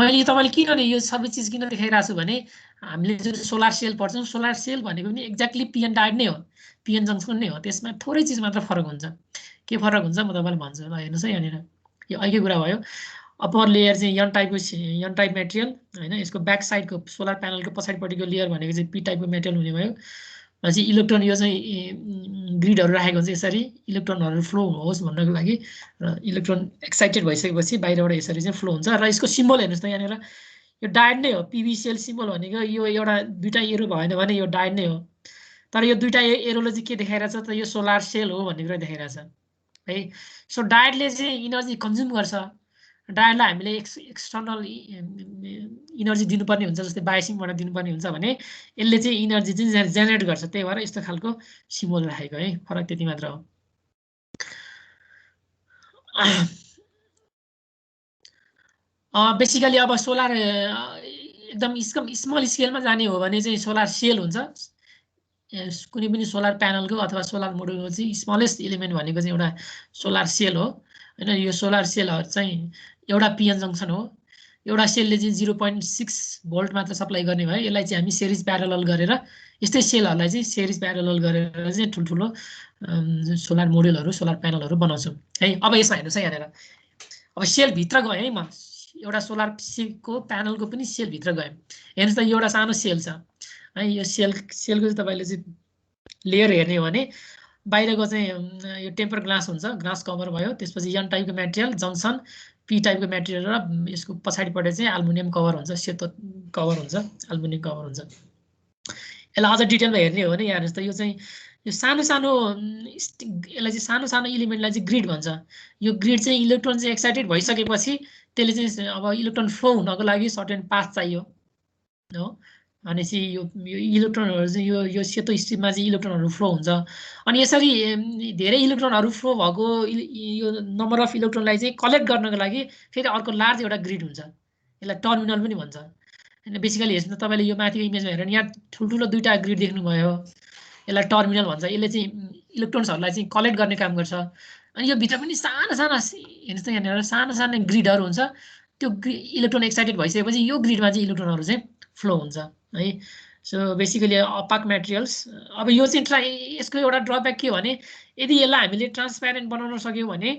मैले तपाईले किन यो सबै चीज किन देखाइरा छु भने हामीले जुन सोलर सेल पढ्छौं सोलर सेल भनेको पनि एक्ज्याक्टली पिएन डायोड नै हो पिएन जंक्सन नै हो त्यसमा थोरै चीज मात्र फरक हुन्छ के फरक हुन्छ म तपाईलाई भन्छु ल हेर्नुस् है यहाँनिर यो अघि कुरा भयो अप्पर लेयर चाहिँ एन टाइप मेटेरियल हैन यसको ब्याक साइडको सोलर प्यानलको पछाडिपट्टिको लेयर भनेको चाहिँ पी टाइपको मेटेरियल हुने भयो चाहिँ इलेक्ट्रोन यो चाहिँ ग्रिडहरु राखेको हुन्छ यसरी इलेक्ट्रोनहरु फ्लो होस् भन्नको लागि र इलेक्ट्रोन एक्साइटेड भइसकेपछि बाहिरबाट यसरी चाहिँ फ्लो हुन्छ र यसको सिम्बल हेर्नुस् त यहाँनिर यो डायोड नै हो पीवी सेल सिम्बल भनेको यो एउटा दुईटा एरो भएन भने यो डायोड नै हो तर यो दुईटा एरोले चाहिँ के देखाइरहेछ त यो सोलर सेल हो भन्ने कुरा देखाइरहेछ है सो डायोडले चाहिँ इनर्जी कन्ज्युम गर्छ डायोडलाई हामीले एक्सटर्नल इनर्जी दिनुपर्ने हुन्छ जस्तै बायसिङबाट दिनुपर्ने हुन्छ भने यसले चाहिँ इनर्जी चाहिँ जेनेरेट गर्छ त्यही भएर यस्तो खालको सिम्बल राखेको है फरक त्यति मात्र हो बेसिकली अब सोलर एकदम स्मल स्केलमा जाने हो भने चाहिँ सोलर सेल हुन्छ कुनै पनि सोलर प्यानलको अथवा सोलर मोड्युलको चाहिँ स्मलेस्ट एलिमेन्ट भनेको चाहिँ एउटा सोलर सेल हो हैन यो सोलर सेलहरु चाहिँ एउटा पिएन जंक्सन हो एउटा सेलले चाहिँ 0.6 भोल्ट मात्र सप्लाई गर्ने भयो यसलाई चाहिँ हामी सिरिज प्यारलल गरेर यस्तै सेलहरुलाई चाहिँ सिरिज प्यारलल गरेर चाहिँ ठुलठुलो सोलर मोड्युलहरु सोलर प्यानलहरु बनाउँछौं है अब यसमा हेर्नुस् है यहाँनिर अब सेल भित्र गए है म एउटा सोलर सेलको प्यानलको पनि सेल भित्र गए हेर्नुस् त यो एउटा सानो सेल छ है यो सेलको चाहिँ तपाईले चाहिँ लेयर हेर्ने हो भने बाहिरको चाहिँ यो टेम्पर ग्लास हुन्छ ग्लास कभर भयो त्यसपछि एन टाइपको मेटेरियल जंक्सन पी टाइपको मेटेरियल र यसको पछाडिपट्टि चाहिँ एल्युमिनियम कभर हुन्छ सेतो कभर हुन्छ एल्युमिनियम कभर हुन्छ यसलाई अझ डिटेलमा हेर्ने हो भने यहाँ हेर्नुस् त यो चाहिँ यो सानो सानो यसलाई चाहिँ सानो सानो एलिमेन्टलाई चाहिँ ग्रिड भन्छ यो ग्रिड चाहिँ इलेक्ट्रोन चाहिँ एक्साइटेड भइसकेपछि त्यसले चाहिँ अब इलेक्ट्रोन फ्लो हुनको लागि सर्टेन पाथ चाहियो हो भनेपछि यो इलेक्ट्रोनहरू चाहिँ यो सेतो स्ट्रिममा चाहिँ इलेक्ट्रोनहरू फ्लो हुन्छ अनि यसरी धेरै इलेक्ट्रोनहरू फ्लो भएको यो नम्बर अफ इलेक्ट्रोनलाई चाहिँ कलेक्ट गर्नको लागि फेरि अर्को लार्ज एउटा ग्रिड हुन्छ यसलाई टर्मिनल पनि भन्छ होइन बेसिकली हेर्नु तपाईँले यो माथिको इमेजमा हेरेर यहाँ ठुल्ठुलो दुईवटा ग्रिड देख्नुभयो यसलाई टर्मिनल भन्छ यसले चाहिँ इलेक्ट्रोन्सहरूलाई चाहिँ कलेक्ट गर्ने काम गर्छ अनि यो भित्र पनि साना साना हेर्नुहोस् त यहाँनिर साना साना ग्रिडहरू हुन्छ त्यो इलेक्ट्रोन एक्साइटेड भइसकेपछि यो ग्रिडमा चाहिँ इलेक्ट्रोनहरू चाहिँ फ्लो हुन्छ है सो बेसिकली अपाक मेटेरियल्स अब यो चाहिँ यसको एउटा ड्रब्याक के हो भने यदि यसलाई हामीले ट्रान्सप्यारेन्ट बनाउन सक्यौँ भने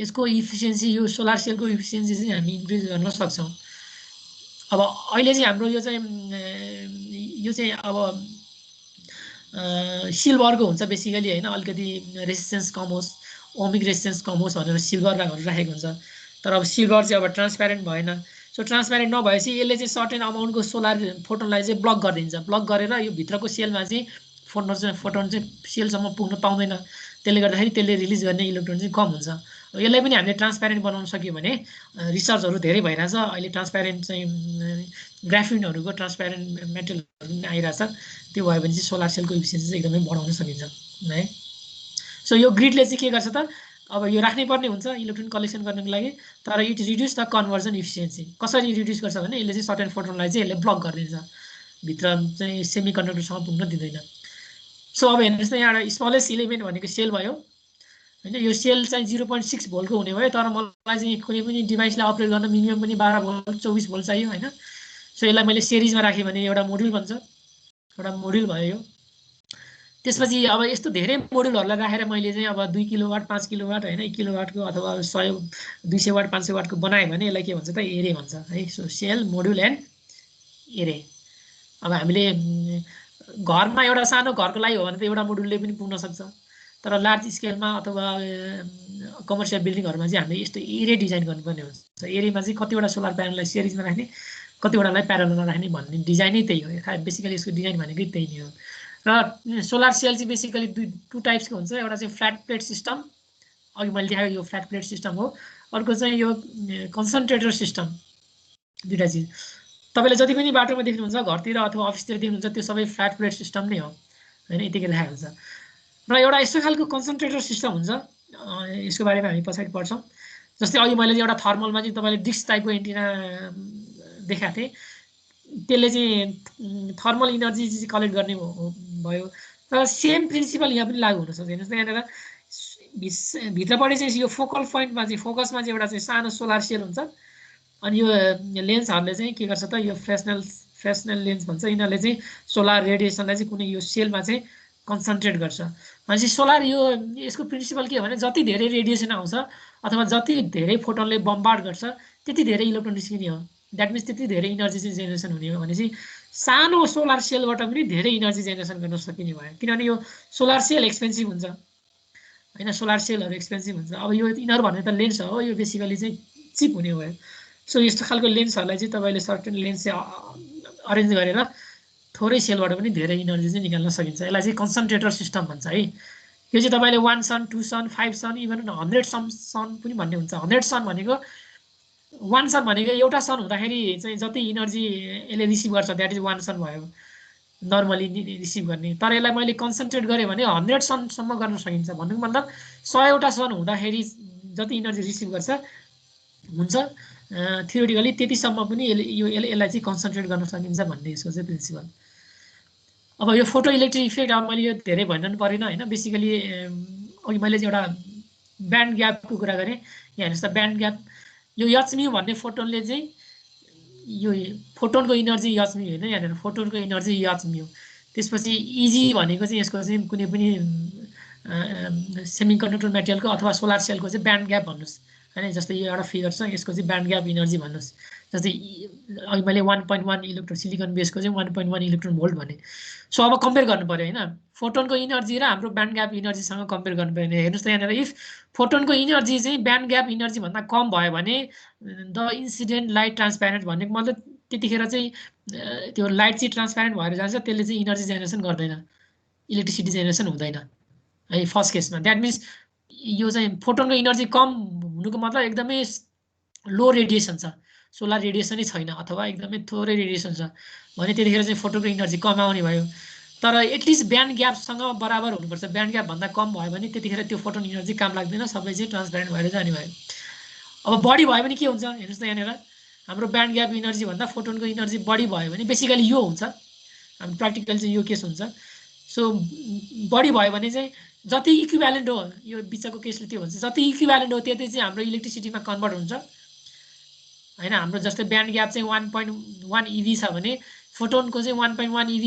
यसको इफिसियन्सी यो सोलर सेलको इफिसियन्सी चाहिँ हामी इन्क्रिज गर्न सक्छौँ अब अहिले चाहिँ हाम्रो यो चाहिँ अब सिल्भरको हुन्छ बेसिकली होइन अलिकति रेसिस्टेन्स कम होस् ओमिक रेसिस्टेन्स कम होस् भनेर सिल्भरहरू राखेको हुन्छ तर अब सिल्भर चाहिँ अब ट्रान्सप्यारेन्ट भएन सो ट्रान्सप्यारेन्ट नभएपछि यसले चाहिँ सर्टेन अमाउन्टको सोलर फोटोनलाई चाहिँ ब्लक गरिदिन्छ ब्लक गरेर यो भित्रको सेलमा चाहिँ फोटोन चाहिँ सेलसम्म पुग्न पाउँदैन त्यसले गर्दाखेरि त्यसले रिलिज गर्ने इलेक्ट्रोन चाहिँ कम हुन्छ यसलाई पनि हामीले ट्रान्सप्यारेन्ट बनाउन सक्यो भने रिसर्चहरू धेरै भइरहेछ अहिले ट्रान्सप्यारेन्ट चाहिँ ग्राफिनहरूको ट्रान्सप्यारेन्ट मेटेरियलहरू पनि आइरहेछ त्यो भयो भने चाहिँ सोलर सेलको इफिसियन्सी चाहिँ एकदमै बढाउन सकिन्छ है सो यो ग्रिडले चाहिँ के गर्छ त अब यो राख्नै पर्ने हुन्छ इलेक्ट्रोन कलेक्सन गर्नको लागि तर it reduce the conversion efficiency कसरी रिड्युस गर्छ भने यसले चाहिँ सर्टेन फोटोनलाई चाहिँ यसले ब्लक गरिदिन्छ भित्र चाहिँ सेमी कन्डक्टरसँग पुग्न दिँदैन सो अब हेर्नुहोस् न यहाँ एउटा स्मलेस्ट इलिमेन्ट भनेको सेल भयो होइन यो सेल चाहिँ 0.6 भोल्टको हुने भयो तर मलाई चाहिँ कुनै पनि डिभाइसलाई अपरेट गर्न मिनिमम पनि 12 भोल्ट 24 भोल्ट चाहियो होइन सो यसलाई मैले सिरिजमा राखेँ भने एउटा मोड्युल भन्छ एउटा मोड्युल भयो यो त्यसपछि अब यस्तो धेरै मोड्युलहरूलाई राखेर मैले चाहिँ अब 2 किलोवाट 5 किलोवाट होइन 1 किलोवाटको अथवा 200 वाट 500 वाटको बनाएँ भने यसलाई के भन्छ त एरे भन्छ है सो सेल मोड्युल एन्ड एरे अब हामीले घरमा एउटा सानो घरको लागि हो भने त एउटा मोड्युलले पनि पुग्न सक्छ तर लार्ज स्केलमा अथवा कमर्सियल बिल्डिङहरूमा चाहिँ हामीले यस्तो एरे डिजाइन गर्नुपर्ने हुन्छ एरेमा चाहिँ कतिवटा सोलर प्यानललाई सिरिजमा राख्ने कतिवटालाई प्यारललमा राख्ने भन्ने डिजाइनै त्यही हो बेसिकली यसको डिजाइन भनेकै त्यही नै हो र सोलर सेल चाहिँ बेसिकली टु टाइप्सको हुन्छ एउटा चाहिँ फ्ल्याट प्लेट सिस्टम अघि मैले देखाएको यो फ्ल्याट प्लेट सिस्टम हो अर्को चाहिँ यो कन्सन्ट्रेटर सिस्टम दुईवटा चिज तपाईँले जति पनि बाटोमा देख्नुहुन्छ घरतिर अथवा अफिसतिर देख्नुहुन्छ त्यो सबै फ्ल्याट प्लेट सिस्टम नै हो होइन यतिकै राखेको हुन्छ र एउटा यस्तो खालको कन्सन्ट्रेटर सिस्टम हुन्छ यसको बारेमा हामी पछाडि पढ्छौँ जस्तै अघि मैले एउटा थर्मलमा चाहिँ तपाईँले डिस्क टाइपको एन्टिना देखाएको थिएँ त्यसले चाहिँ थर्मल इनर्जी चाहिँ कलेक्ट गर्ने भयो तर सेम प्रिन्सिपल यहाँ पनि लागु हुनसक्छ हेर्नुहोस् न यहाँनिर भित्रपट्टि चाहिँ यो फोकल पोइन्टमा चाहिँ फोकसमा चाहिँ एउटा चाहिँ सानो सोलर सेल हुन्छ अनि यो लेन्सहरूले चाहिँ के गर्छ त यो फ्रेस्नेल लेन्स भन्छ यिनीहरूले चाहिँ सोलर रेडिएसनलाई चाहिँ कुनै यो सेलमा चाहिँ कन्सन्ट्रेट गर्छ भनेपछि सोलर यसको प्रिन्सिपल के हो भने जति धेरै रेडिएसन आउँछ अथवा जति धेरै फोटोनले बम्बार्ड गर्छ त्यति धेरै इलेक्ट्रोन निस्किने हो द्याट मिन्स त्यति धेरै इनर्जी चाहिँ जेनेरेसन हुने हो भनेपछि सानो सोलर सेलबाट पनि धेरै इनर्जी जेनेरेसन गर्न सकिने भयो किनभने यो सोलर सेल एक्सपेन्सिभ हुन्छ होइन सोलर सेलहरू एक्सपेन्सिभ हुन्छ अब यो यिनीहरू भन्ने त लेन्स हो यो बेसिकली चाहिँ चिप हुने भयो सो यस्तो खालको लेन्सहरूलाई चाहिँ तपाईँले सर्टेन लेन्स चाहिँ अरेन्ज गरेर थोरै सेलबाट पनि धेरै इनर्जी चाहिँ निकाल्न सकिन्छ यसलाई चाहिँ कन्सन्ट्रेटर सिस्टम भन्छ है यो चाहिँ तपाईँले 1 सन 2 सन 5 सन इभन 100 सन पनि भन्ने हुन्छ 100 सन भनेको 1 सन भनेको एउटा सन हुँदाखेरि चाहिँ जति इनर्जी यसले रिसिभ गर्छ द्याट इज 1 सन भयो नर्मली रिसिभ गर्ने तर यसलाई मैले कन्सन्ट्रेट गरेँ भने 100 सनसम्म गर्न सकिन्छ भन्नुको मतलब 100वटा सन हुँदाखेरि जति इनर्जी रिसिभ गर्छ हुन्छ थियोरिटिकली त्यतिसम्म पनि यसलाई चाहिँ कन्सन्ट्रेट गर्न सकिन्छ भन्ने यसको चाहिँ प्रिन्सिपल अब यो फोटो इलेक्ट्रिक इफेक्ट अब मैले यो धेरै भन्नु परेन होइन बेसिकली अघि मैले चाहिँ एउटा ब्यान्ड ग्यापको कुरा गरेँ यहाँ हेर्नुहोस् त ब्यान्ड ग्याप यो एचम्यू भन्ने फोटोनले चाहिँ यो फोटोनको इनर्जी एचम्यू होइन यहाँनिर फोटोनको इनर्जी एचम्यू त्यसपछि इजी भनेको चाहिँ यसको चाहिँ कुनै पनि सेमी कन्डक्टर मेटेरियलको अथवा सोलर सेलको चाहिँ ब्यान्ड ग्याप भन्नुहोस् होइन जस्तै यो एउटा फिगर छ यसको चाहिँ ब्यान्ड ग्याप इनर्जी भन्नुहोस् जस्तै अघि मैले 1.1 इलेक्ट्रोन सिलिकन बेसको चाहिँ 1.1 इलेक्ट्रोन भोल्ट भने सो अब कम्पेयर गर्नु पऱ्यो होइन फोटोनको इनर्जी र हाम्रो ब्यान्ड ग्याप इनर्जीसँग कम्पेयर गर्नु पऱ्यो भने हेर्नुहोस् त यहाँनिर इफ फोटोनको इनर्जी चाहिँ ब्यान्ड ग्याप इनर्जीभन्दा कम भयो भने द इन्सिडेन्ट लाइट ट्रान्सप्यारेन्ट भनेको मतलब त्यतिखेर चाहिँ त्यो लाइट चाहिँ ट्रान्सप्यारेन्ट भएर जान्छ त्यसले चाहिँ इनर्जी जेनेरेसन गर्दैन इलेक्ट्रिसिटी जेनेरेसन हुँदैन है फर्स्ट केसमा द्याट मिन्स यो चाहिँ फोटोनको इनर्जी कम हुनुको मतलब एकदमै लो रेडिएसन छ सोलर रेडिएसनै छैन अथवा एकदमै थोरै रेडिएसन छ भने त्यतिखेर चाहिँ फोटोको इनर्जी कम आउने भयो। तर एटलिस्ट ब्यान्ड ग्यापसँग बराबर हुनुपर्छ। ब्यान्ड ग्याप भन्दा कम भयो भने त्यतिखेर त्यो फोटोन इनर्जी काम लाग्दैन, सबै चाहिँ ट्रान्सप्यारेन्ट भएर जाने भयो। अब बढी भयो भने के हुन्छ हेर्नुहोस् त यहाँनिर हाम्रो ब्यान्ड ग्याप इनर्जी भन्दा फोटोनको इनर्जी बढी भयो भने बेसिकली यो हुन्छ, हाम्रो प्र्याक्टिकल चाहिँ यो केस हुन्छ। सो बढी भयो भने चाहिँ जति इक्विभ्यालेन्ट हो, यो बिचको केसले त्यो भन्छ जति इक्विभ्यालेन्ट हो त्यति चाहिँ हाम्रो इलेक्ट्रिसिटीमा कन्भर्ट हुन्छ हैन। हाम्रो जस्तै ब्यान्ड ग्याप चाहिँ 1.1 EV छ भने फोटोनको चाहिँ 1.1 EV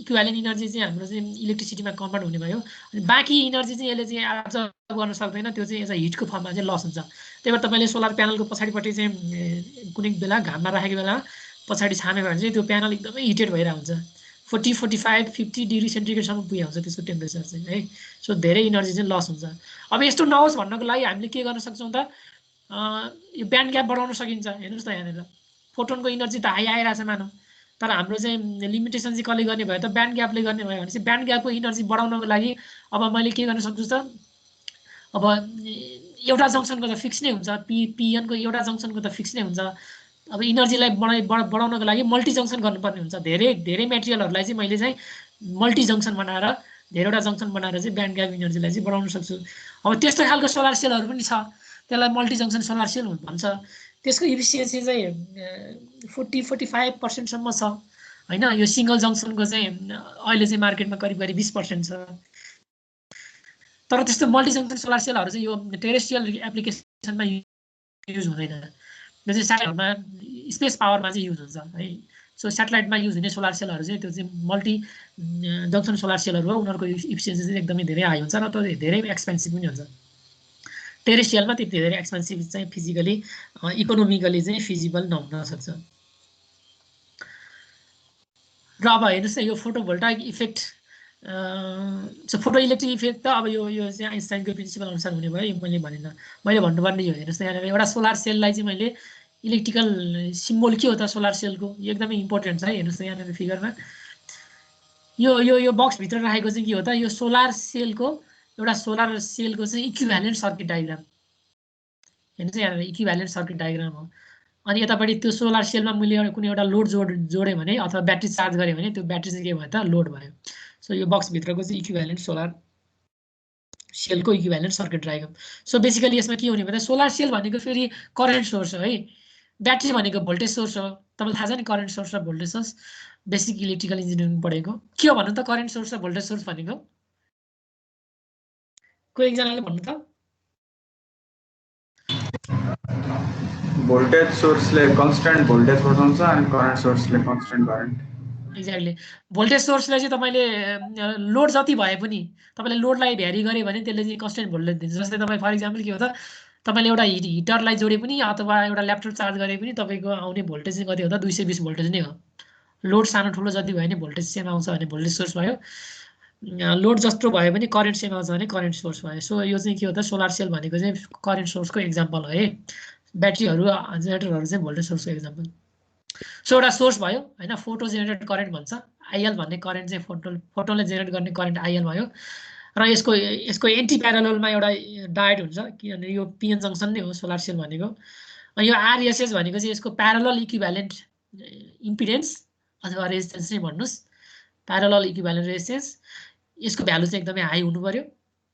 इक्विभ्यालेन्ट इनर्जी चाहिँ हाम्रो चाहिँ इलेक्ट्रिसिटीमा कन्भर्ट हुने भयो। अनि बाँकी इनर्जी चाहिँ यसले चाहिँ एब्जर्ब गर्न सक्दैन, त्यो चाहिँ एज अ हिटको फर्ममा चाहिँ लस हुन्छ। त्यही भएर तपाईँले सोलर प्यानलको पछाडिपट्टि चाहिँ कुनै बेला घाममा राखेको बेला पछाडि छाम्यो भने चाहिँ त्यो प्यानल एकदमै हिटेड भइरहेको हुन्छ, 40, 45, 50 डिग्री सेन्टिग्रेडसम्म पुगेको हुन्छ त्यसको टेम्परेचर चाहिँ है। सो धेरै इनर्जी चाहिँ लस हुन्छ। अब यस्तो नहोस् भन्नको लागि हामीले के गर्न सक्छौँ त, यो ब्यान्ड ग्याप बढाउन सकिन्छ। हेर्नुहोस् त यहाँनिर फोटोनको इनर्जी त हाई आइरहेछ मानौँ, तर हाम्रो चाहिँ लिमिटेसन चाहिँ कसले गर्ने भयो त, ब्यान्ड ग्यापले गर्ने भयो भने चाहिँ ब्यान्ड ग्यापको इनर्जी बढाउनको लागि अब मैले के गर्न सक्छु त, अब एउटा जङ्सनको त फिक्स नै हुन्छ, पिएनको एउटा जङ्सनको त फिक्स नै हुन्छ। अब इनर्जीलाई बढाउनको लागि मल्टी जङ्सन गर्नुपर्ने हुन्छ। धेरै मेटेरियलहरूलाई चाहिँ मैले चाहिँ मल्टी जङ्सन बनाएर धेरैवटा जङ्सन बनाएर चाहिँ ब्यान्ड ग्याप इनर्जीलाई चाहिँ बढाउन सक्छु। अब त्यस्तो खालको सोलर सेलहरू पनि छ, त्यसलाई मल्टी जङ्सन सोलर सेल भन्छ। त्यसको इफिसियन्सी चाहिँ 40-45% सम्म छ हैन। यो सिंगल जङ्सनको चाहिँ अहिले चाहिँ मार्केटमा करिब 20% छ। तर त्यस्तो मल्टी जङ्सन सोलर सेलहरू चाहिँ यो टेरेस्ट्रियल एप्लिकेसनमा युज हुँदैन, यो चाहिँ स्याटेलाइटमा स्पेस पावरमा चाहिँ युज हुन्छ है। सो स्याटेलाइटमा युज हुने सोलर सेलहरू चाहिँ त्यो चाहिँ मल्टी जङ्सन सोलर सेलहरू हो, उनीहरूको इफिसियन्सी चाहिँ एकदमै धेरै हाई हुन्छ र त्यो धेरै एक्सपेन्सिभ पनि हुन्छ। टेरेस्ट्रियलमा त्यति धेरै एक्सपेन्सिभ चाहिँ फिजिकली इकोनोमिकली चाहिँ फिजिबल नहुन सक्छ। र अब हेर्नुहोस् न यो फोटोभोल्टाइक इफेक्ट, फोटो इलेक्ट्रिक इफेक्ट त अब यो चाहिँ आइन्स्टाइनको प्रिन्सिपल अनुसार हुने भयो। मैले भनेन, मैले भन्नुपर्ने यो हेर्नुहोस् न यहाँनिर एउटा सोलर सेललाई चाहिँ मैले इलेक्ट्रिकल सिम्बल के हो त सोलर सेलको, यो एकदमै इम्पोर्टेन्ट छ है। हेर्नुहोस् न यहाँनिर फिगरमा यो बक्सभित्र राखेको चाहिँ के हो त, यो सोलर सेलको चाहिँ इक्विभ्यालेन्ट सर्किट डायग्राम हेर्नुहोस् न यहाँनिर इक्विभ्यालेन्ट सर्किट डायग्राम हो। अनि यतापट्टि त्यो सोलर सेलमा मैले कुनै एउटा लोड जोडेँ भने अथवा ब्याट्री चार्ज गरेँ भने त्यो ब्याट्री चाहिँ के भयो त लोड भयो। सो यो बक्सभित्रको चाहिँ इक्विभ्यालेन्ट सोलर सेलको equivalent circuit diagram. So basically यसमा के हुने भन्दा सोलर सेल भनेको फेरि करेन्ट सोर्स हो है, ब्याट्री भनेको भोल्टेज सोर्स हो। तपाईँलाई थाहा छ नि करेन्ट सोर्स र voltage source, basic electrical engineering पढेको के हो भन्नु त करेन्ट सोर्स र भोल्टेज सोर्स भनेको, को एकजनाले भन्नु त? भोल्टेज सोर्सले कन्स्ट्यान्ट भोल्टेज पठाउँछ अनि करेन्ट सोर्सले कन्स्ट्यान्ट करेन्ट। एक्ज्याक्टली, भोल्टेज सोर्सले चाहिँ तपाईँले लोड जति भए पनि तपाईँले लोडलाई भ्यारी गरे भने त्यसले चाहिँ कन्स्ट्यान्ट भोल्टेज दिन्छ। जस्तै तपाईँ फर इक्जाम्पल के हो त, तपाईँले एउटा हिटरलाई जोडे पनि अथवा एउटा ल्यापटप चार्ज गरे पनि तपाईँको आउने भोल्टेज चाहिँ कति हो त 220 भोल्टेज नै हो। लोड सानो ठुलो जति भयो भने भोल्टेज सेम आउँछ भने भोल्टेज सोर्स भयो, लोड जस्तो भयो भने करेन्ट सेम आउँछ भने करेन्ट सोर्स भयो। सो यो चाहिँ के हो त सोलर सेल भनेको चाहिँ करेन्ट सोर्सको एक्जाम्पल हो है, ब्याट्रीहरू जेनेरेटरहरू चाहिँ भोल्टेज सोर्सको एक्जाम्पल। सो एउटा सोर्स भयो हैन, फोटो जेनेरेटेड करेन्ट भन्छ, आइएल भन्ने करेन्ट चाहिँ फोटोले जेनेरेट गर्ने करेन्ट आइएल भयो। र यसको एन्टी प्यारललमा एउटा डायोड हुन्छ, किनभने यो पिएन जङ्सन नै हो सोलर सेल भनेको। अनि यो आरएसएस भनेको चाहिँ यसको प्यारलल इक्विभ्यालेन्ट इम्पिडेन्स अथवा रेजिस्टेन्स नै भन्नुहोस्, प्यारलल इक्विभ्यालेन्ट रेजिस्टेन्स। यसको भ्यालु चाहिँ एकदमै हाई हुनु पर्यो,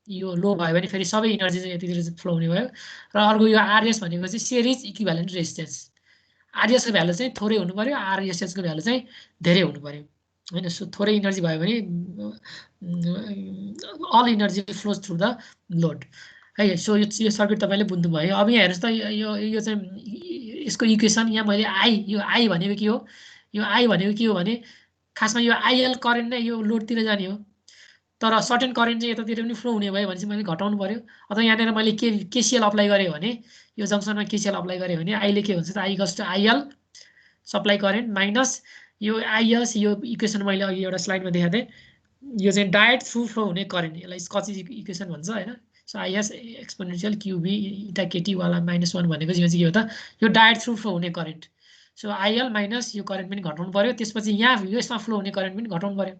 यो लो भयो भने फेरि सबै इनर्जी चाहिँ यतितिर चाहिँ फ्लो हुने भयो। र अर्को यो आरएस भनेको चाहिँ सिरिज इक्विभ्यालेन्ट रेजिस्टेन्स, आरएसको भ्यालु चाहिँ थोरै हुनु पर्यो, आरएसएसको भ्यालु चाहिँ धेरै हुनु पर्यो हैन। सो थोरै इनर्जी भयो भने all energy flows through the load है। सो यो सर्किट तपाईँले बुझ्नु भयो। अब यहाँ हेर्नुहोस् त यो चाहिँ यसको इक्वेसन यहाँ मैले यो आई भनेको के हो, यो आई भनेको के हो भने खासमा यो आइएल करेन्ट नै यो लोडतिर जाने हो, तर सर्टेन करेन्ट चाहिँ यतातिर पनि फ्लो हुने भयो भने चाहिँ मैले घटाउनु पर्यो। अथवा यहाँनिर मैले केसिएल अप्लाई गरेँ भने यो जङ्सनमा केसिएल अप्लाई गरेँ भने आईले के हुन्छ त I equals to IL supply current minus यो आइएस, यो इक्वेसन मैले अघि एउटा स्लाइडमा देखाएको थिएँ, यो चाहिँ डायोड थ्रु फ्लो हुने करेन्ट, यसलाई स्कची इक्वेसन भन्छ हैन। सो आइएस एक्सपोनेन्शियल क्युबी इटा केटी वाला -1 भनेको चाहिँ के हो त, यो डायोड थ्रु फ्लो हुने करेन्ट। सो आइएल माइनस यो करेन्ट पनि घटाउनु पर्यो, त्यसपछि यहाँ यसमा फ्लो हुने करेन्ट पनि घटाउनु पर्यो,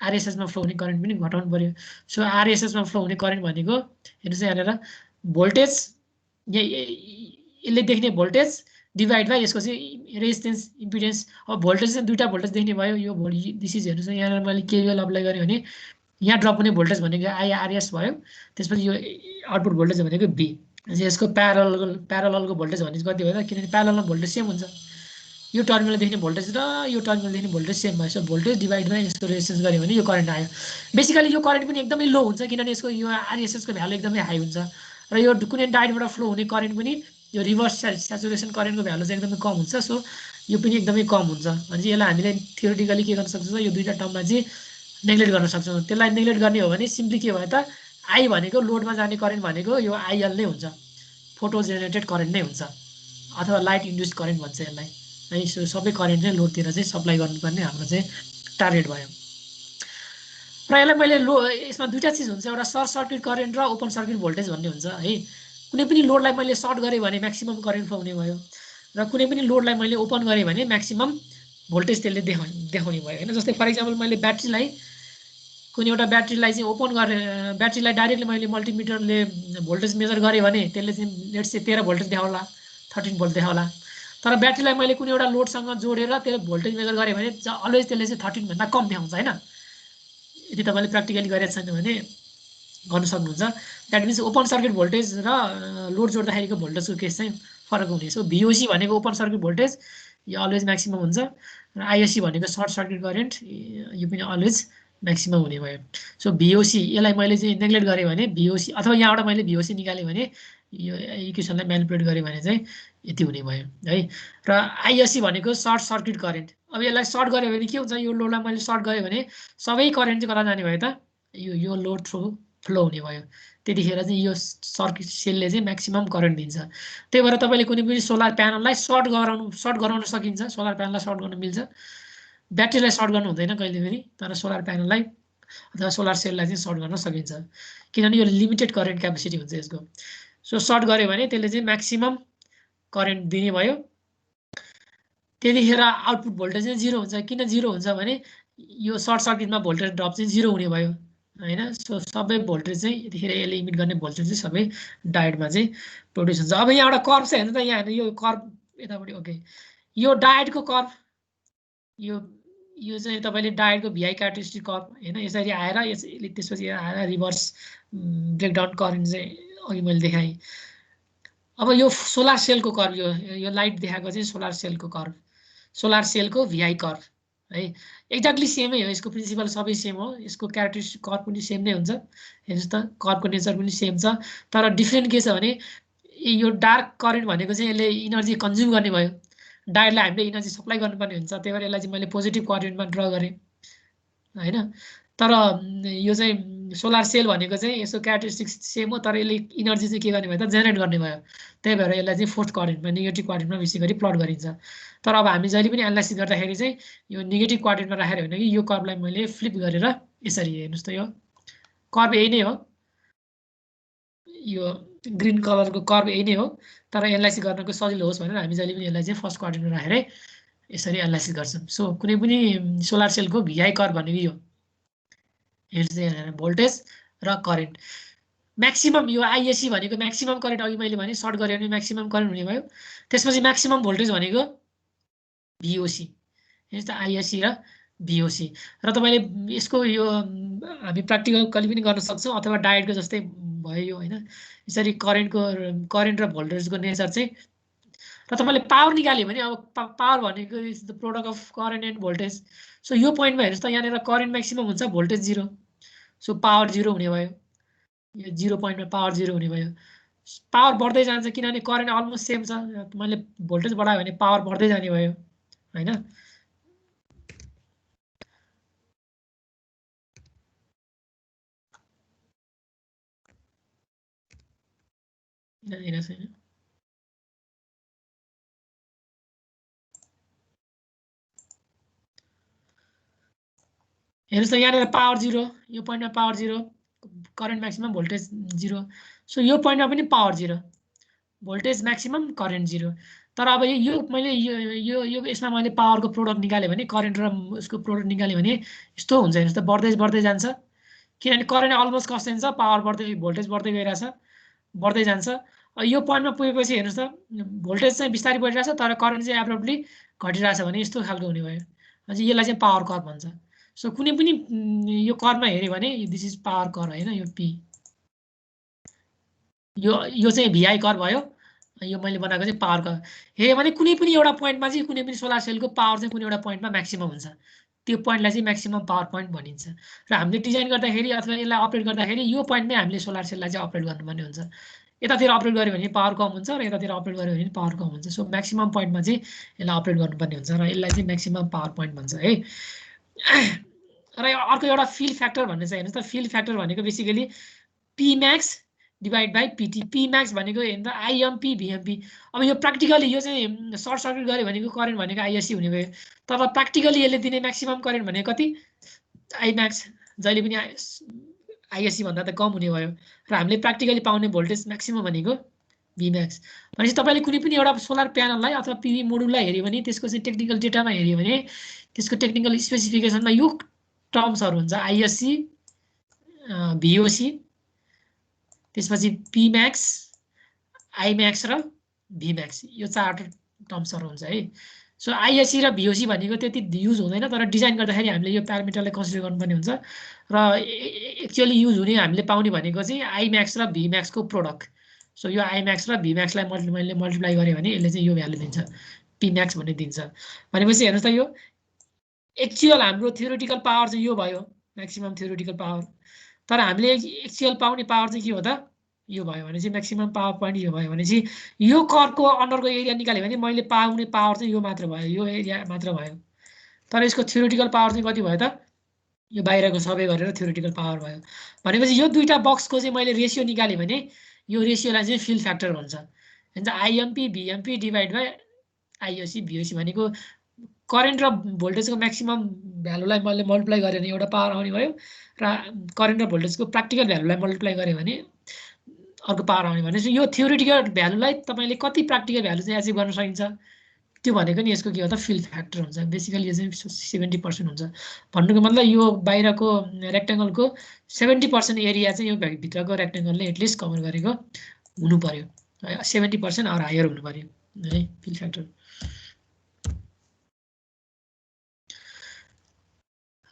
आरएसएसमा फ्लो हुने करेन्ट पनि घटाउनु पर्यो। सो आरएसएसमा फ्लो हुने करेन्ट भनेको हेर्नुहोस् यहाँनिर भोल्टेज, यसले देख्ने भोल्टेज डिभाइड बाई यसको चाहिँ रेजिस्टेन्स इम्पिडेन्स। अब भोल्टेज चाहिँ दुईवटा भोल्टेज देख्ने भयो। यो दिस इज हेर्नुहोस् यहाँ मैले केभिएल अप्लाई गरेँ भने यहाँ ड्रप हुने भोल्टेज भनेको आइआरएस भयो। त्यसपछि यो आउटपुट भोल्टेज भनेको बी। यसको प्यारललको भोल्टेज भने कति भयो त, किनभने प्यारलल भोल्टेज सेम हुन्छ। यो टर्मिनल देख्ने भोल्टेज र यो टर्मिनल देख्ने भोल्टेज सेम भयो। सो भोल्टेज डिभाइड बाई यसको रेजिस्टेन्स गऱ्यो भने यो करेन्ट आयो। बेसिकली यो करेन्ट पनि एकदमै लो हुन्छ किनभने यसको यो आरएसएसको भ्यालु एकदमै हाई हुन्छ र यो कुनै डायोडबाट फ्लो हुने करेन्ट पनि यो रिभर्स स्याचुरेसन करेन्टको भ्यालु चाहिँ एकदमै कम हुन्छ। सो यो पनि एकदमै कम हुन्छ भने चाहिँ यसलाई हामीले थियोरिटिकली के गर्न सक्छौँ, यो दुईवटा टर्ममा चाहिँ नेग्लेक्ट गर्न सक्छौँ। त्यसलाई नेग्लेक्ट गर्ने हो भने सिम्पली के भयो त, आई भनेको लोडमा जाने करेन्ट भनेको यो आइएल नै हुन्छ, फोटो जेनेरेटेड करेन्ट नै हुन्छ अथवा लाइट इन्ड्युस्ड करेन्ट भन्छ यसलाई है। सो सबै करेन्ट नै लोडतिर चाहिँ सप्लाई गर्नुपर्ने हाम्रो चाहिँ टार्गेट भयो। र यसलाई मैले यसमा दुईवटा चिज हुन्छ, एउटा सर्ट सर्किट करेन्ट र ओपन सर्किट भोल्टेज भन्ने हुन्छ है। कुनै पनि लोडलाई मैले सर्ट गरेँ भने म्याक्सिमम करेन्ट फ्लो हुने भयो र कुनै पनि लोडलाई मैले ओपन गरेँ भने म्याक्सिमम भोल्टेज त्यसले देखाउने भयो होइन। जस्तै फर इक्जाम्पल मैले ब्याट्रीलाई कुनै एउटा ब्याट्रीलाई चाहिँ ओपन गरेँ, ब्याट्रीलाई डाइरेक्टली मैले मल्टिमिटरले भोल्टेज मेजर गरेँ भने त्यसले चाहिँ लेट्स से 13 भोल्टेज देखाउला, 13 भोल्ट देखाउला। तर ब्याट्रीलाई मैले कुनै एउटा लोडसँग जोडेर त्यसले भोल्टेज मेजर गरेँ भने अलवेज त्यसले चाहिँ 13 भन्दा कम देखाउँछ होइन। यदि तपाईँले प्र्याक्टिकली गरेको छैन भने गर्न सक्नुहुन्छ। That means open circuit voltage र लोड जोड्दाखेरिको भोल्टेजको केस चाहिँ फरक हुने। सो भिओसी भनेको ओपन सर्किट भोल्टेज यो अलवेज म्याक्सिमम हुन्छ र आइएससी भनेको सर्ट सर्किट करेन्ट यो पनि अलवेज म्याक्सिमम हुने भयो। सो भिओसी यसलाई मैले चाहिँ नेग्लेक्ट गरेँ भने भिओसी अथवा यहाँबाट मैले भिओसी निकालेँ भने यो इक्वेसनलाई म्यानिपुलेट गरेँ भने चाहिँ यति हुने भयो है। र आइएससी भनेको सर्ट सर्किट करेन्ट। अब यसलाई सर्ट गऱ्यो भने के हुन्छ, यो लोडलाई मैले सर्ट गरेँ भने सबै करेन्ट चाहिँ कता जाने भयो त, यो लोड थ्रु फ्लो हुने भयो। त्यतिखेर चाहिँ यो सर्किट सेलले चाहिँ म्याक्सिमम करेन्ट दिन्छ। त्यही भएर तपाईँले कुनै पनि सोलर प्यानललाई सर्ट गराउन सकिन्छ, सोलर प्यानललाई सर्ट गर्न मिल्छ। ब्याट्रीलाई सर्ट गर्नु हुँदैन कहिले पनि, तर सोलर प्यानललाई अथवा सोलर सेललाई चाहिँ सर्ट गर्न सकिन्छ किनभने यो लिमिटेड करेन्ट क्यापेसिटी हुन्छ यसको। सो सर्ट गऱ्यो भने त्यसले चाहिँ म्याक्सिमम करेन्ट दिने भयो। त्यतिखेर आउटपुट भोल्टेज चाहिँ 0 हुन्छ। किन 0 हुन्छ भने यो सर्ट सर्किटमा भोल्टेज ड्रप चाहिँ 0 हुने भयो होइन। सो सबै भोल्टेज चाहिँ यतिखेर यसले इमिट गर्ने भोल्टेज चाहिँ सबै डायोडमा चाहिँ प्रोड्युस हुन्छ। अब यहाँ एउटा कर्भ चाहिँ हेर्नु त, यहाँ हेर्नु यो कर्भ यतापट्टि ओके, यो डायोडको कर्भ यो चाहिँ तपाईँले डायोडको भिआई क्यारेक्टरिस्टिक कर्भ होइन यसरी आएर यसले त्यसपछि आएर रिभर्स ब्रेकडाउन करेन्ट चाहिँ अघि मैले देखाएँ। अब यो सोलर सेलको कर्भ यो लाइट देखाएको चाहिँ सोलर सेलको कर्भ, सोलर सेलको भिआई कर्भ है। एक्ज्याक्टली सेमै हो, यसको प्रिन्सिपल सबै सेम हो, यसको क्यारेक्टरिस्टिक कर्भ पनि सेम नै हुन्छ। हेर्नुहोस् त कर्भको नेचर पनि सेम छ, तर डिफ्रेन्ट के छ भने यो डार्क करेन्ट भनेको चाहिँ यसले इनर्जी कन्ज्युम गर्ने भयो, डायोडलाई हामीले इनर्जी सप्लाई गर्नुपर्ने हुन्छ। त्यही भएर यसलाई चाहिँ मैले पोजिटिभ करेन्टमा ड्र गरेँ होइन। तर यो चाहिँ सोलर सेल भनेको चाहिँ यसको क्यारेक्टरिस्टिक सेम हो, तर यसले इनर्जी चाहिँ के गर्ने भयो त, जेनेरेट गर्ने भयो। त्यही भएर यसलाई चाहिँ फोर्थ करेन्टमा नेगेटिभ करेन्टमा बेसी गरी प्लट गरिन्छ। तर अब हामी जहिले पनि एनालाइसिस गर्दाखेरि चाहिँ यो नेगेटिभ क्वाड्रेन्टमा राखेर होइन कि यो कर्भलाई मैले फ्लिप गरेर यसरी हेर्नुहोस् त, यो कर्भ यही नै हो, यो ग्रिन कलरको कर्भ यही नै हो। तर एनालाइसिस गर्नको सजिलो होस् भनेर हामी जहिले पनि यसलाई चाहिँ फर्स्ट क्वाड्रेन्टमा राखेर यसरी एनालाइसिस गर्छौँ। सो कुनै पनि सोलर सेलको भिआई कर्भ भनेको यो हेर्नुहोस्, भोल्टेज र करेन्ट म्याक्सिमम यो आइएससी भनेको म्याक्सिमम करेन्ट अघि मैले भने सर्ट गऱ्यो भने म्याक्सिमम करेन्ट हुने भयो। त्यसपछि म्याक्सिमम भोल्टेज भनेको भिओसी, हेर्नुहोस् त आइएससी र भिओसी। र तपाईँले यसको यो हामी प्र्याक्टिकल कहिले पनि गर्न सक्छौँ अथवा डायोडको जस्तै भयो यो होइन। यसरी करेन्ट र भोल्टेजको नेचर चाहिँ र तपाईँले पावर निकाल्यो भने अब पावर भनेको is the product of current and voltage. So यो पोइन्टमा हेर्नुहोस् त यहाँनिर करेन्ट म्याक्सिमम हुन्छ, भोल्टेज 0, सो पावर 0 हुने भयो। यो 0 पोइन्टमा पावर 0 हुने भयो। पावर बढ्दै जान्छ किनभने करेन्ट अलमोस्ट सेम छ, मैले भोल्टेज बढायो भने पावर बढ्दै जाने भयो होइन। हेर्नुहोस् त यहाँनिर पावर 0, यो पोइन्टमा power 0, current maximum voltage 0। So यो पोइन्टमा पनि पावर 0, भोल्टेज म्याक्सिमम करेन्ट 0। तर अब यो मैले यो यसमा मैले पावरको प्रोडक्ट निकालेँ भने करेन्ट र उसको प्रोडक्ट निकालेँ भने यस्तो हुन्छ। हेर्नुहोस् त बढ्दै जान्छ किनभने करेन्ट अलमोस्ट कन्स्टेन्ट छ, पावर बढ्दै भोल्टेज बढ्दै गइरहेछ, बढ्दै जान्छ। यो पोइन्टमा पुगेपछि हेर्नुहोस् त भोल्टेज चाहिँ बिस्तारै बढिरहेछ तर करेन्ट चाहिँ एब्रप्टली घटिरहेछ भने यस्तो खालको हुने भयो। अझै यसलाई चाहिँ पावर कर्भ भन्छ। सो कुनै पनि यो कर्भमा हेऱ्यो भने दिस इज पावर कर्भ होइन, यो पी, यो चाहिँ भिआई कर्भ भयो। यो मैले बनाएको चाहिँ पावर कर्भ। हेऱ्यो भने कुनै पनि एउटा पोइन्टमा चाहिँ कुनै पनि सोलर सेलको पावर चाहिँ कुनै एउटा पोइन्टमा म्याक्सिमम हुन्छ। त्यो पोइन्टलाई चाहिँ म्याक्सिमम पावर पोइन्ट भनिन्छ। र हामीले डिजाइन गर्दाखेरि अथवा यसलाई अपरेट गर्दाखेरि यो पोइन्टमै हामीले सोलर सेललाई चाहिँ अपरेट गर्नुपर्ने हुन्छ। यतातिर अपरेट गऱ्यो भने पावर कम हुन्छ र यतातिर अपरेट गऱ्यो भने पावर कम हुन्छ। सो म्याक्सिमम पोइन्टमा चाहिँ यसलाई अपरेट गर्नुपर्ने हुन्छ र यसलाई चाहिँ म्याक्सिमम पावर पोइन्ट भन्छ है। र अर्को एउटा फिल फ्याक्टर भन्ने चाहिँ हेर्नुहोस् त, फिल फ्याक्टर भनेको basically P max divide by PT. P max भनेको हेर्नु त आइएमपी भिएमपी। अब यो प्र्याक्टिकली यो चाहिँ सर्ट सर्किट गऱ्यो भनेको करेन्ट भनेको आइएससी हुने भयो। तर प्र्याक्टिकली यसले दिने म्याक्सिमम करेन्ट भनेको कति, आई म्याक्स, जहिले पनि आइएससी भन्दा त कम हुने भयो। र हामीले प्र्याक्टिकली पाउने भोल्टेज म्याक्सिमम भनेको भिम्याक्स। भनेपछि तपाईँले कुनै पनि एउटा सोलर प्यानललाई अथवा पिभी मोडुललाई हेऱ्यो भने त्यसको चाहिँ टेक्निकल डेटामा हेऱ्यो भने त्यसको टेक्निकल स्पेसिफिकेसनमा यो टर्म्सहरू हुन्छ, आइएससी, भिओसी, त्यसपछि पीम्याक्स, आइम्याक्स र भिम्याक्स, यो 4 टर्म्सहरू हुन्छ है। सो आइएससी र भिओसी भनेको त्यति युज हुँदैन तर डिजाइन गर्दाखेरि हामीले यो प्यारामिटरलाई कन्सिडर गर्नुपर्ने हुन्छ। र एक्चुअली युज हुने हामीले पाउने भनेको चाहिँ आइम्याक्स र भिम्याक्सको प्रोडक्ट। सो यो आइम्याक्स र भिम्याक्सलाई मैले मल्टिप्लाई गरेँ भने यसले चाहिँ यो भ्यालु दिन्छ, पीम्याक्स भन्ने दिन्छ। भनेपछि हेर्नुहोस् त यो एक्चुअल हाम्रो थ्योरेटिकल पावर चाहिँ यो भयो, म्याक्सिमम थ्योरेटिकल पावर। तर हामीले एक्चुअल पाउने पावर चाहिँ के हो त, यो भयो भने चाहिँ म्याक्सिमम पावर पोइन्ट यो भयो भने चाहिँ यो कर्भको अन्डरको एरिया निकाल्यो भने मैले पाउने पावर चाहिँ यो मात्र भयो, यो एरिया मात्र भयो। तर यसको थ्योरेटिकल पावर चाहिँ कति भयो त, यो बाहिरको सबै गरेर थ्योरेटिकल पावर भयो। भनेपछि यो दुईटा बक्सको चाहिँ मैले रेसियो निकालेँ भने यो रेसियोलाई चाहिँ फिल फ्याक्टर भन्छ। भन्छ आइएमपी भिएमपी डिभाइड बाई आइएससी भिओसी भनेको करेन्ट र भोल्टेजको म्याक्सिमम भ्यालुलाई मैले मल्टिप्लाई गरेँ भने एउटा पावर आउने भयो र करेन्ट र भोल्टेजको प्र्याक्टिकल भ्यालुलाई मल्टिप्लाई गरेँ भने अर्को पावर आउने। भनेपछि यो थ्योरेटिकल भ्यालुलाई तपाईँले कति प्र्याक्टिकल भ्यालु चाहिँ एचिभ गर्न सकिन्छ त्यो भनेको नि यसको के हो त, फिल फ्याक्टर हुन्छ। बेसिकली यो चाहिँ 70% हुन्छ। भन्नुको मतलब यो बाहिरको रेक्टेङ्गलको 70% एरिया चाहिँ यो भित्रको रेक्टेङ्गलले एटलिस्ट कभर गरेको हुनु पर्यो, 70% अर हायर हुनु पर्यो है फिल फ्याक्टर।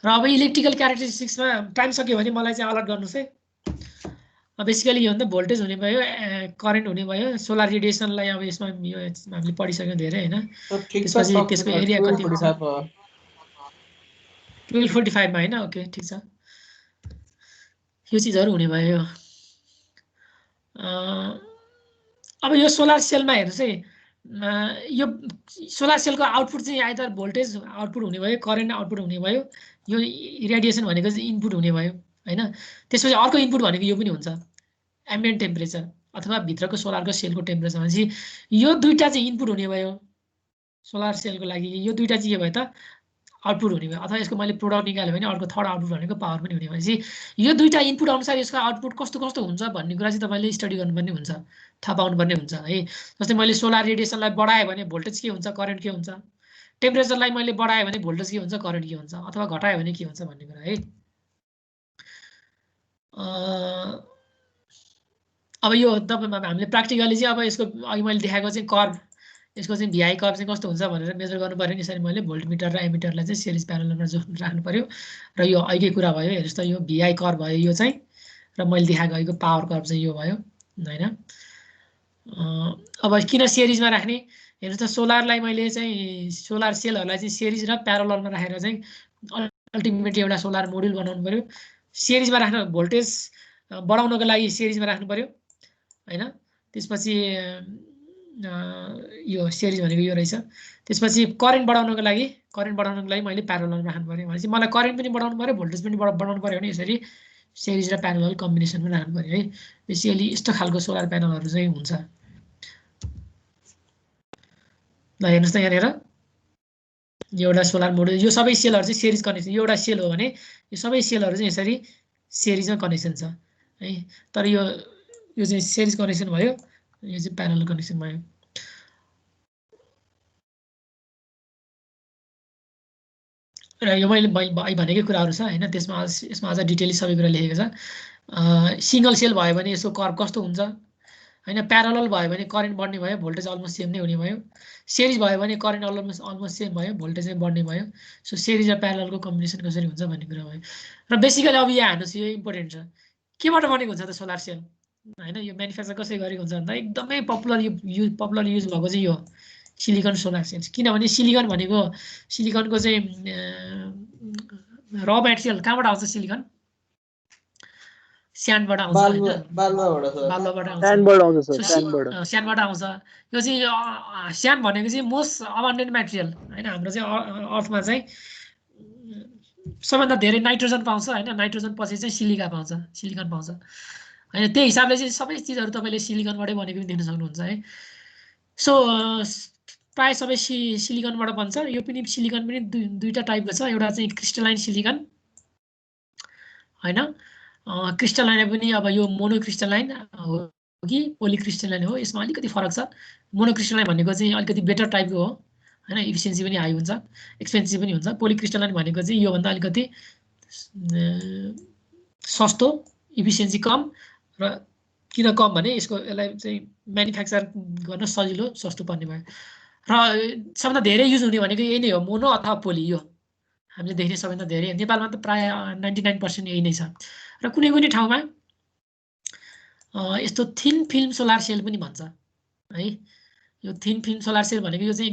र अब इलेक्ट्रिकल क्यारेक्टरिस्टिक्समा टाइम सक्यो भने मलाई चाहिँ अलर्ट गर्नुहोस् है। बेसिकली यो हो नि त भोल्टेज हुने भयो, करेन्ट हुने भयो, सोलर रेडिएसनलाई अब यसमा यो हामीले पढिसक्यौँ धेरै होइन। त्यसपछि त्यसको एरिया कति हुन्छ 1245 मा होइन, ओके ठिक छ। यो चिजहरू हुने भयो। अब यो सोलर सेलमा हेर्नुहोस् है, यो सोलर सेलको आउटपुट चाहिँ आइदर भोल्टेज आउटपुट हुने भयो, करेन्ट आउटपुट हुने भयो, यो रेडिएसन भनेको चाहिँ इनपुट हुने भयो होइन। त्यसपछि अर्को इनपुट भनेको यो पनि हुन्छ, एम्बिएन्ट टेम्परेचर अथवा भित्रको सोलरको सेलको टेम्परेचर। भनेपछि यो दुईटा चाहिँ इनपुट हुने भयो सोलर सेलको लागि, यो दुईटा चाहिँ के भयो त आउटपुट हुने भयो। अथवा यसको मैले प्रोडक्ट निकाल्यो भने अर्को थर्ड आउटपुट भनेको पावर पनि हुने। भनेपछि यो दुईटा इनपुट अनुसार यसको आउटपुट कस्तो कस्तो हुन्छ भन्ने कुरा चाहिँ तपाईँले स्टडी गर्नुपर्ने हुन्छ, थाहा पाउनुपर्ने हुन्छ है। जस्तै मैले सोलर रेडिएसनलाई बढाएँ भने भोल्टेज के हुन्छ, करेन्ट के हुन्छ, टेम्परेचरलाई मैले बढाएँ भने भोल्टेज के हुन्छ, करेन्ट के हुन्छ, अथवा घटायो भने के हुन्छ भन्ने कुरा है। अब यो तपाईँ हामीले प्र्याक्टिकली चाहिँ अब यसको अघि मैले देखाएको चाहिँ कर्भ, यसको चाहिँ भिआई कर्भ चाहिँ कस्तो हुन्छ भनेर मेजर गर्नु पऱ्यो नि। यसरी मैले भोल्टमिटर र एमिटरलाई चाहिँ सिरिज प्यारललमा जोड्नु राख्नु पऱ्यो। र यो अघिकै कुरा भयो हेर्नुहोस् त, यो भिआई कर्भ भयो यो चाहिँ, र मैले देखाएको अघिको पावर कर्भ चाहिँ यो भयो होइन। अब किन सिरिजमा राख्ने हेर्नुहोस् त, सोलरलाई मैले चाहिँ सोलर सेलहरूलाई चाहिँ सिरिज र प्यारललमा राखेर चाहिँ अल्टिमेटली एउटा सोलर मोड्युल बनाउनु पऱ्यो। सिरिजमा राख्न भोल्टेज बढाउनको लागि सिरिजमा राख्नु पऱ्यो होइन। त्यसपछि यो सिरिज भनेको यो रहेछ। त्यसपछि करेन्ट बढाउनको लागि मैले प्यारलल राख्नु पऱ्यो। भनेपछि मलाई करेन्ट पनि बढाउनु पऱ्यो, भोल्टेज पनि बढाउनु पऱ्यो भने यसरी सिरिज र प्यारलल कम्बिनेसनमा राख्नु पऱ्यो है। बेसिकली यस्तो खालको सोलर प्यानलहरू चाहिँ हुन्छ। ल हेर्नुहोस् त यहाँनिर एउटा सोलर मोडल, यो सबै सेलहरू चाहिँ सिरिज कनेक्सन, यो एउटा सेल हो भने यो सबै सेलहरू चाहिँ यसरी सिरिजमा कनेक्सन छ है। तर यो चाहिँ सिरिज कनेक्सन भयो, यो चाहिँ प्यारलल कनेक्सन भयो। र यो मैले भनेकै कुराहरू छ होइन, यसमा अझ डिटेली सबै कुरा लेखेको छ। सिङ्गल सेल भयो भने यसको कर्भ कस्तो हुन्छ हैन प्यारलल भयो भने करेन्ट बढ्ने भयो भोल्टेज अलमोस्ट सेम नै हुने भयो सिरिज भयो भने करेन्ट अलमोस्ट सेम भयो भोल्टेज चाहिँ बढ्ने भयो सो सिरिज र प्यारललको कम्बिनेसन कसरी हुन्छ भन्ने कुरा भयो र बेसिकली अब यहाँ हेर्नुस् यो इम्पोर्टेन्ट छ केबाट बनेको हुन्छ त सोलर सेल हैन यो म्यानुफ्याक्चर कसरी गरेको हुन्छ भन्दा एकदमै पपुलर युज भएको चाहिँ यो सिलिकन सोलर सेल्स किनभने सिलिकन भनेको सिलिकनको चाहिँ र मटेरियल कहाँबाट आउँछ सिलिकन स्यान्डबाट आउँछ हैन बालुवाबाट आउँछ स्यान्डबाट आउँछ सर स्यान्डबाट आउँछ यो चाहिँ स्यान्ड भनेको चाहिँ मोस्ट अबन्डेन्ट मटेरियल हैन हाम्रो चाहिँ अर्थमा चाहिँ सबभन्दा धेरै नाइट्रोजन पाउँछ हैन नाइट्रोजन पछि चाहिँ सिलिकन पाउँछ हैन त्यही हिसाबले चाहिँ सबै चीजहरु तपाईले सिलिकनबाटै बनेको देख्न सक्नुहुन्छ है सो प्राय सबै सिलिकनबाट बन्छ यो पनि सिलिकन पनि दुईटा टाइपको छ एउटा चाहिँ क्रिस्टलाइन सिलिकन हैन क्रिस्टलाइन पनि अब यो मोनोक्रिस्टलाइन हो कि पोलिक्रिस्टलाइन हो यसमा अलिकति फरक छ मोनोक्रिस्टलाइन भनेको चाहिँ अलिकति बेटर टाइपको हो हैन इफिसियन्सी पनि हाई हुन्छ एक्सपेन्सिभ पनि हुन्छ पोलिक्रिस्टलाइन भनेको चाहिँ यो भन्दा अलिकति सस्तो इफिसियन्सी कम र किन कम भने यसलाई चाहिँ म्यानुफ्याक्चर गर्न सजिलो सस्तो पर्ने भयो र सबभन्दा धेरै युज हुने भनेको यही नै हो मोनो अथवा पोली यो हामीले देख्ने सबैभन्दा धेरै नेपालमा त प्राय 99% यही नै छ र कुनै कुनै ठाउँमा यस्तो थिन फिल्म सोलर सेल पनि भन्छ है यो थिन फिल्म सोलर सेल भनेको यो चाहिँ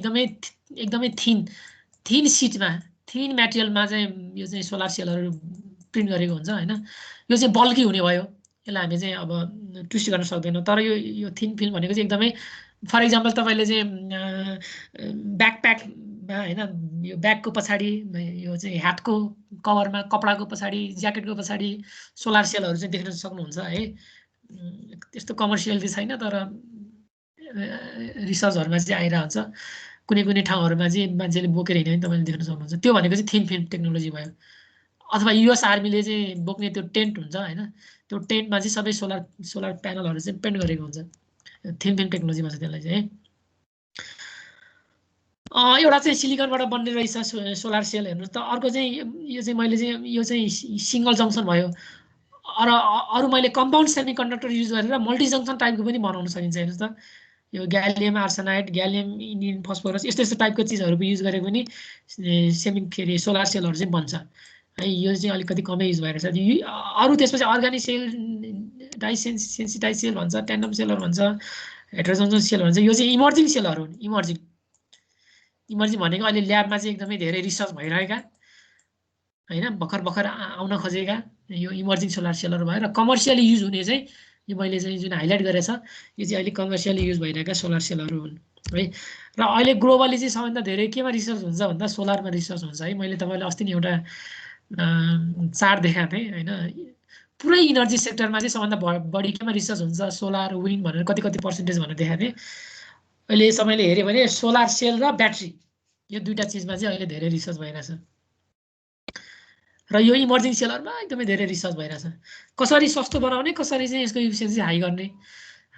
एकदमै थिन सिटमा थिन मटेरियलमा चाहिँ यो चाहिँ सोलर सेलहरु प्रिन्ट गरेको हुन्छ हैन यो चाहिँ बल्की हुने भयो यसलाई हामी चाहिँ अब ट्विस्ट गर्न सक्दैनौं तर यो थिन फिल्म भनेको चाहिँ एकदमै फर एक्जाम्पल तपाईले चाहिँ ब्याकप्याकमा हैन यो ब्यागको पछाडी यो चाहिँ ह्याटको कभरमा कपडाको पछाडी ज्याकेटको पछाडी सोलर सेलहरु चाहिँ देख्न सक्नुहुन्छ है त्यस्तो कमर्सियल चाहिँ छैन तर रिसर्चहरुमा चाहिँ आइरहन्छ कुनै ठाउँहरुमा चाहिँ मान्छेले बोकेर हिँड्ने तपाईले देख्न सक्नुहुन्छ त्यो भनेको चाहिँ थिन फिल्म टेक्नोलोजी भयो अथवा युएस आर्मीले चाहिँ बोक्ने त्यो टेन्ट हुन्छ हैन त्यो टेन्टमा चाहिँ सबै सोलर प्यानलहरु चाहिँ पेन्ट गरेको हुन्छ थिन फिल्म टेक्नोलोजी भन्छ त्यसलाई चाहिँ एउटा चाहिँ सिलिकनबाट बन्ने रहेछ सोलर सेल हेर्नु त अर्को चाहिँ यो चाहिँ मैले चाहिँ यो चाहिँ सिंगल जंक्सन भयो र अरु मैले कम्पाउन्ड सेमिकन्डक्टर युज गरेर मल्टी जंक्सन टाइपको पनि बनाउन सकिन्छ हेर्नुस् त यो ग्यालियम आर्सेनाइड ग्यालियम इन्डियम फस्फोरस यस्तो टाइपको चीजहरु युज गरेको पनि सोलर सेलहरु चाहिँ बन्छ है यो चाहिँ अलिकति कमै युज भइरहेछ अरु त्यसपछि अर्गानिक सेल डाइसेन्सिटाइज सेल भन्छ ट्यान्डम सेलहरु भन्छ हेटेरोजनस सेल भन्छ यो चाहिँ इमर्जिङ सेलहरु हुन् इमर्जिङ भनेको अहिले ल्याबमा चाहिँ एकदमै धेरै रिसर्च भइरहेका हैन भर्खर आउन खोजेका यो इमर्जिङ सोलर सेलहरु भयो र कमर्सियली युज हुने चाहिँ यो मैले चाहिँ जुन हाइलाइट गरेछ यो चाहिँ अहिले कमर्सियली युज भइरहेका सोलर सेलहरु हुन् है र अहिले ग्लोबली चाहिँ सबैभन्दा धेरै केमा रिसर्च हुन्छ भन्दा सोलरमा रिसर्च हुन्छ है मैले तपाईलाई अस्ति नै एउटा चार्ट देखाएको थिएँ हैन पुरै इनर्जी सेक्टरमा चाहिँ सबभन्दा बढी केमा रिसर्च हुन्छ सोलर विन्ड भनेर कति पर्सेन्टेज भनेर देखाएको थिएँ अहिले सबैले हेर्यो भने सोलर सेल र ब्याट्री यो दुईटा चीजमा चाहिँ अहिले धेरै रिसर्च भइरहेछ र यो इमर्जिङ सेलहरुमा एकदमै धेरै रिसर्च भइरहेछ कसरी सस्तो बनाउने कसरी चाहिँ यसको इफिसियन्सी हाई गर्ने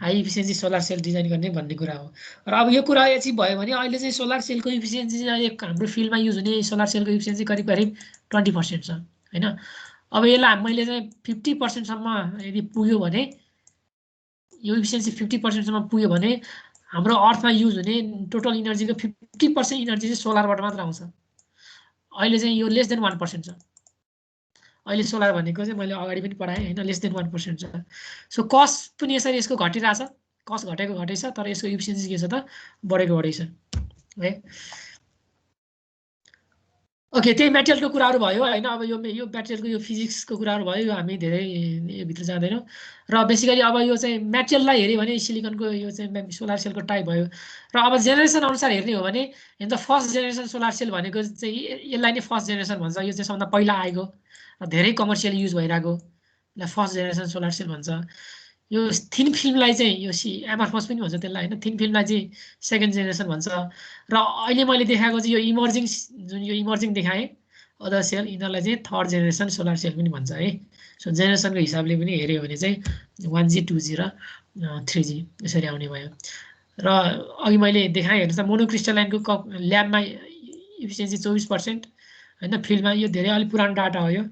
high efficiency solar cell design गर्ने भन्ने कुरा हो र अब यो कुरा एचिभ भयो भने अहिले चाहिँ सोलर सेलको इफिसियन्सी चाहिँ हाम्रो फिल्डमा युज हुने सोलर सेलको इफिसियन्सी करिब 20% छ हैन अब यसलाई मैले चाहिँ 50% सम्म यदि पुग्यो भने यो इफिसियन्सी 50% सम्म पुग्यो भने हाम्रो अर्थमा युज हुने टोटल इनर्जीको 50% इनर्जी चाहिँ सोलरबाट मात्र आउँछ अहिले चाहिँ यो लेस देन 1% छ अहिले सोलर भनेको चाहिँ मैले अगाडि पनि पढाएँ हैन लेस देन 1% छ सो कस्ट पनि यसरी यसको घटिरहेछ कस्ट घटेको छ तर यसको इफिसियन्सी के छ त बढेको छ है ओके त्यही मेटेरियलको कुराहरु भयो हैन अब यो मेटेरियलको यो फिजिक्सको कुराहरु भयो यो हामी धेरै यो भित्र जाँदैनौं र बेसिकली अब यो चाहिँ मेटेरियललाई हेर्यो भने सिलिकनको यो चाहिँ सोलर सेलको टाइप भयो र अब जेनेरेसन अनुसार हेर्ने हो भने हेर्नु त फर्स्ट जेनेरेसन सोलर सेल भनेको चाहिँ यसलाई नै फर्स्ट जेनेरेसन भन्छ यो चाहिँ सबभन्दा पहिला आएको र धेरै कमर्सियल युज भइरहेको यसलाई फर्स्ट जेनेरेसन सोलर सेल भन्छ यो थिन फिल्मलाई चाहिँ यो एमआरएफएस पनि भन्छ त्यसलाई हैन थिन फिल्मलाई चाहिँ सेकेन्ड जेनेरेसन भन्छ र अहिले मैले देखाएको चाहिँ यो इमर्जिङ देखाएँ अदर सेल यिनीहरूलाई चाहिँ थर्ड जेनेरेसन सोलर सेल पनि भन्छ है सो जेनेरेसनको हिसाबले पनि हेर्यो भने चाहिँ 1G 2G र 3G यसरी आउने भयो र अघि मैले देखाएँ हेर्नु त मोनोक्रिस्टलाइनको ल्याबमा इफिसियन्सी 24% हैन फिल्डमा यो धेरै अलि पुरानो डाटा हो यो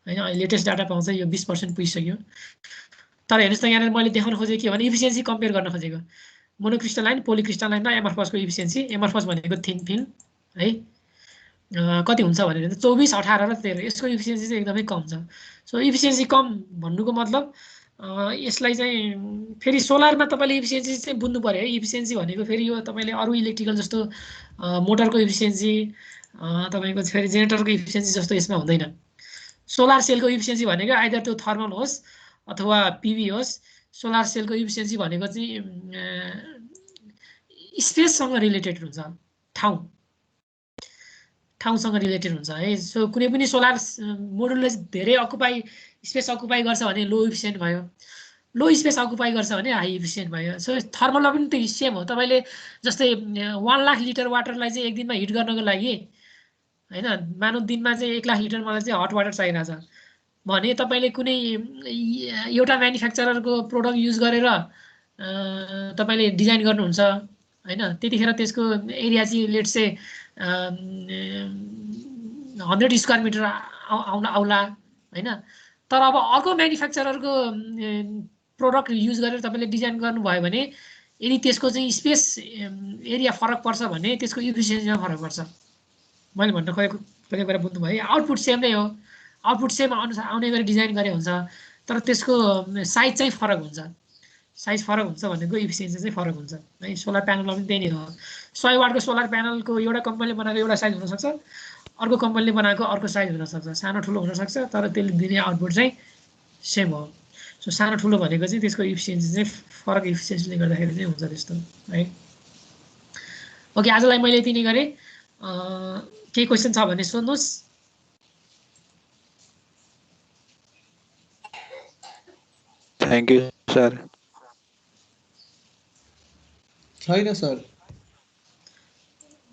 हैन लेटेस्ट डाटा पाउँछ यो 20% पुगिसक्यो तर हेर्नुहोस् त यहाँनिर मैले देखाउन खोजेको के भने इफिसियन्सी कम्पेयर गर्न खोजेको मोनोक्रिस्टलाइन पोलिक्रिस्टलाइन र एमर्फसको इफिसियन्सी एमर्फस भनेको थिन फिल्म है कति हुन्छ भनेर 24 18 र 13 यसको इफिसियन्सी चाहिँ एकदमै कम छ सो इफिसियन्सी कम भन्नुको मतलब यसलाई चाहिँ फेरि सोलरमा तपाईँले इफिसियन्सी चाहिँ बुझ्नु पर्यो है इफिसियन्सी भनेको फेरि यो तपाईँले अरू इलेक्ट्रिकल जस्तो मोटरको इफिसियन्सी तपाईँको फेरि जेनेरेटरको इफिसियन्सी जस्तो यसमा हुँदैन सोलर सेलको इफिसियन्सी भनेको आइदर त्यो थर्मल होस् अथवा पिभी होस् सोलर सेलको इफिसियन्सी भनेको चाहिँ स्पेससँग रिलेटेड हुन्छ ठाउँसँग रिलेटेड हुन्छ है सो कुनै पनि सोलर मोडुलले धेरै स्पेस अकुपाई गर्छ भने लो इफिसियन्ट भयो लो स्पेस अकुपाई गर्छ भने हाई इफिसियन्ट भयो सो थर्मलमा पनि त्यो सेम हो तपाईँले जस्तै 1 लाख लिटर वाटरलाई चाहिँ एक दिनमा हिट गर्नको लागि हैन मानव दिनमा चाहिँ 1 लाख लिटर मलाई चाहिँ हट वाटर चाहिरहेछ भने तपाईँले कुनै एउटा म्यानुफ्याक्चररको प्रोडक्ट युज गरेर तपाईँले डिजाइन गर्नुहुन्छ हैन त्यतिखेर त्यसको एरिया चाहिँ लेट्स से 100 स्क्वायर मिटर आउला हैन तर अब अर्को म्यानुफ्याक्चररको प्रोडक्ट युज गरेर तपाईँले डिजाइन गर्नुभयो भने यदि त्यसको चाहिँ स्पेस एरिया फरक पर्छ भने त्यसको इफिसियन्सीमा फरक पर्छ मैले भन्न खोजेको कुरा बुझ्नु भयो आउटपुट सेम नै हो आउटपुट सेम अनुसार आउने गरी डिजाइन गरे हुन्छ तर त्यसको साइज चाहिँ फरक हुन्छ साइज फरक हुन्छ भनेको इफिसियन्सी चाहिँ फरक हुन्छ है सोलर प्यानलमा पनि त्यही नै हो 100 वाटको सोलर प्यानलको एउटा कम्पनीले बनाएको एउटा साइज हुनसक्छ अर्को कम्पनीले बनाएको अर्को साइज हुनसक्छ सानो ठुलो हुनसक्छ तर त्यसले दिने आउटपुट चाहिँ सेम हो सो सानो ठुलो भनेको चाहिँ त्यसको इफिसियन्सी चाहिँ फरक इफिसियन्सीले गर्दाखेरि चाहिँ हुन्छ त्यस्तो है ओके आजलाई मैले यति नै गरेँ केही क्वेसन छ भने सोध्नुहोस् थ्याङ्क यू सर छैन सर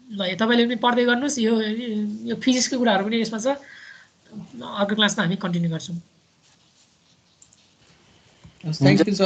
ल तपाईँले पनि पढ्दै गर्नुहोस् यो फिजिक्सको कुराहरू पनि यसमा छ अर्को क्लासमा हामी कन्टिन्यू गर्छौँ थ्याङ्क यू सर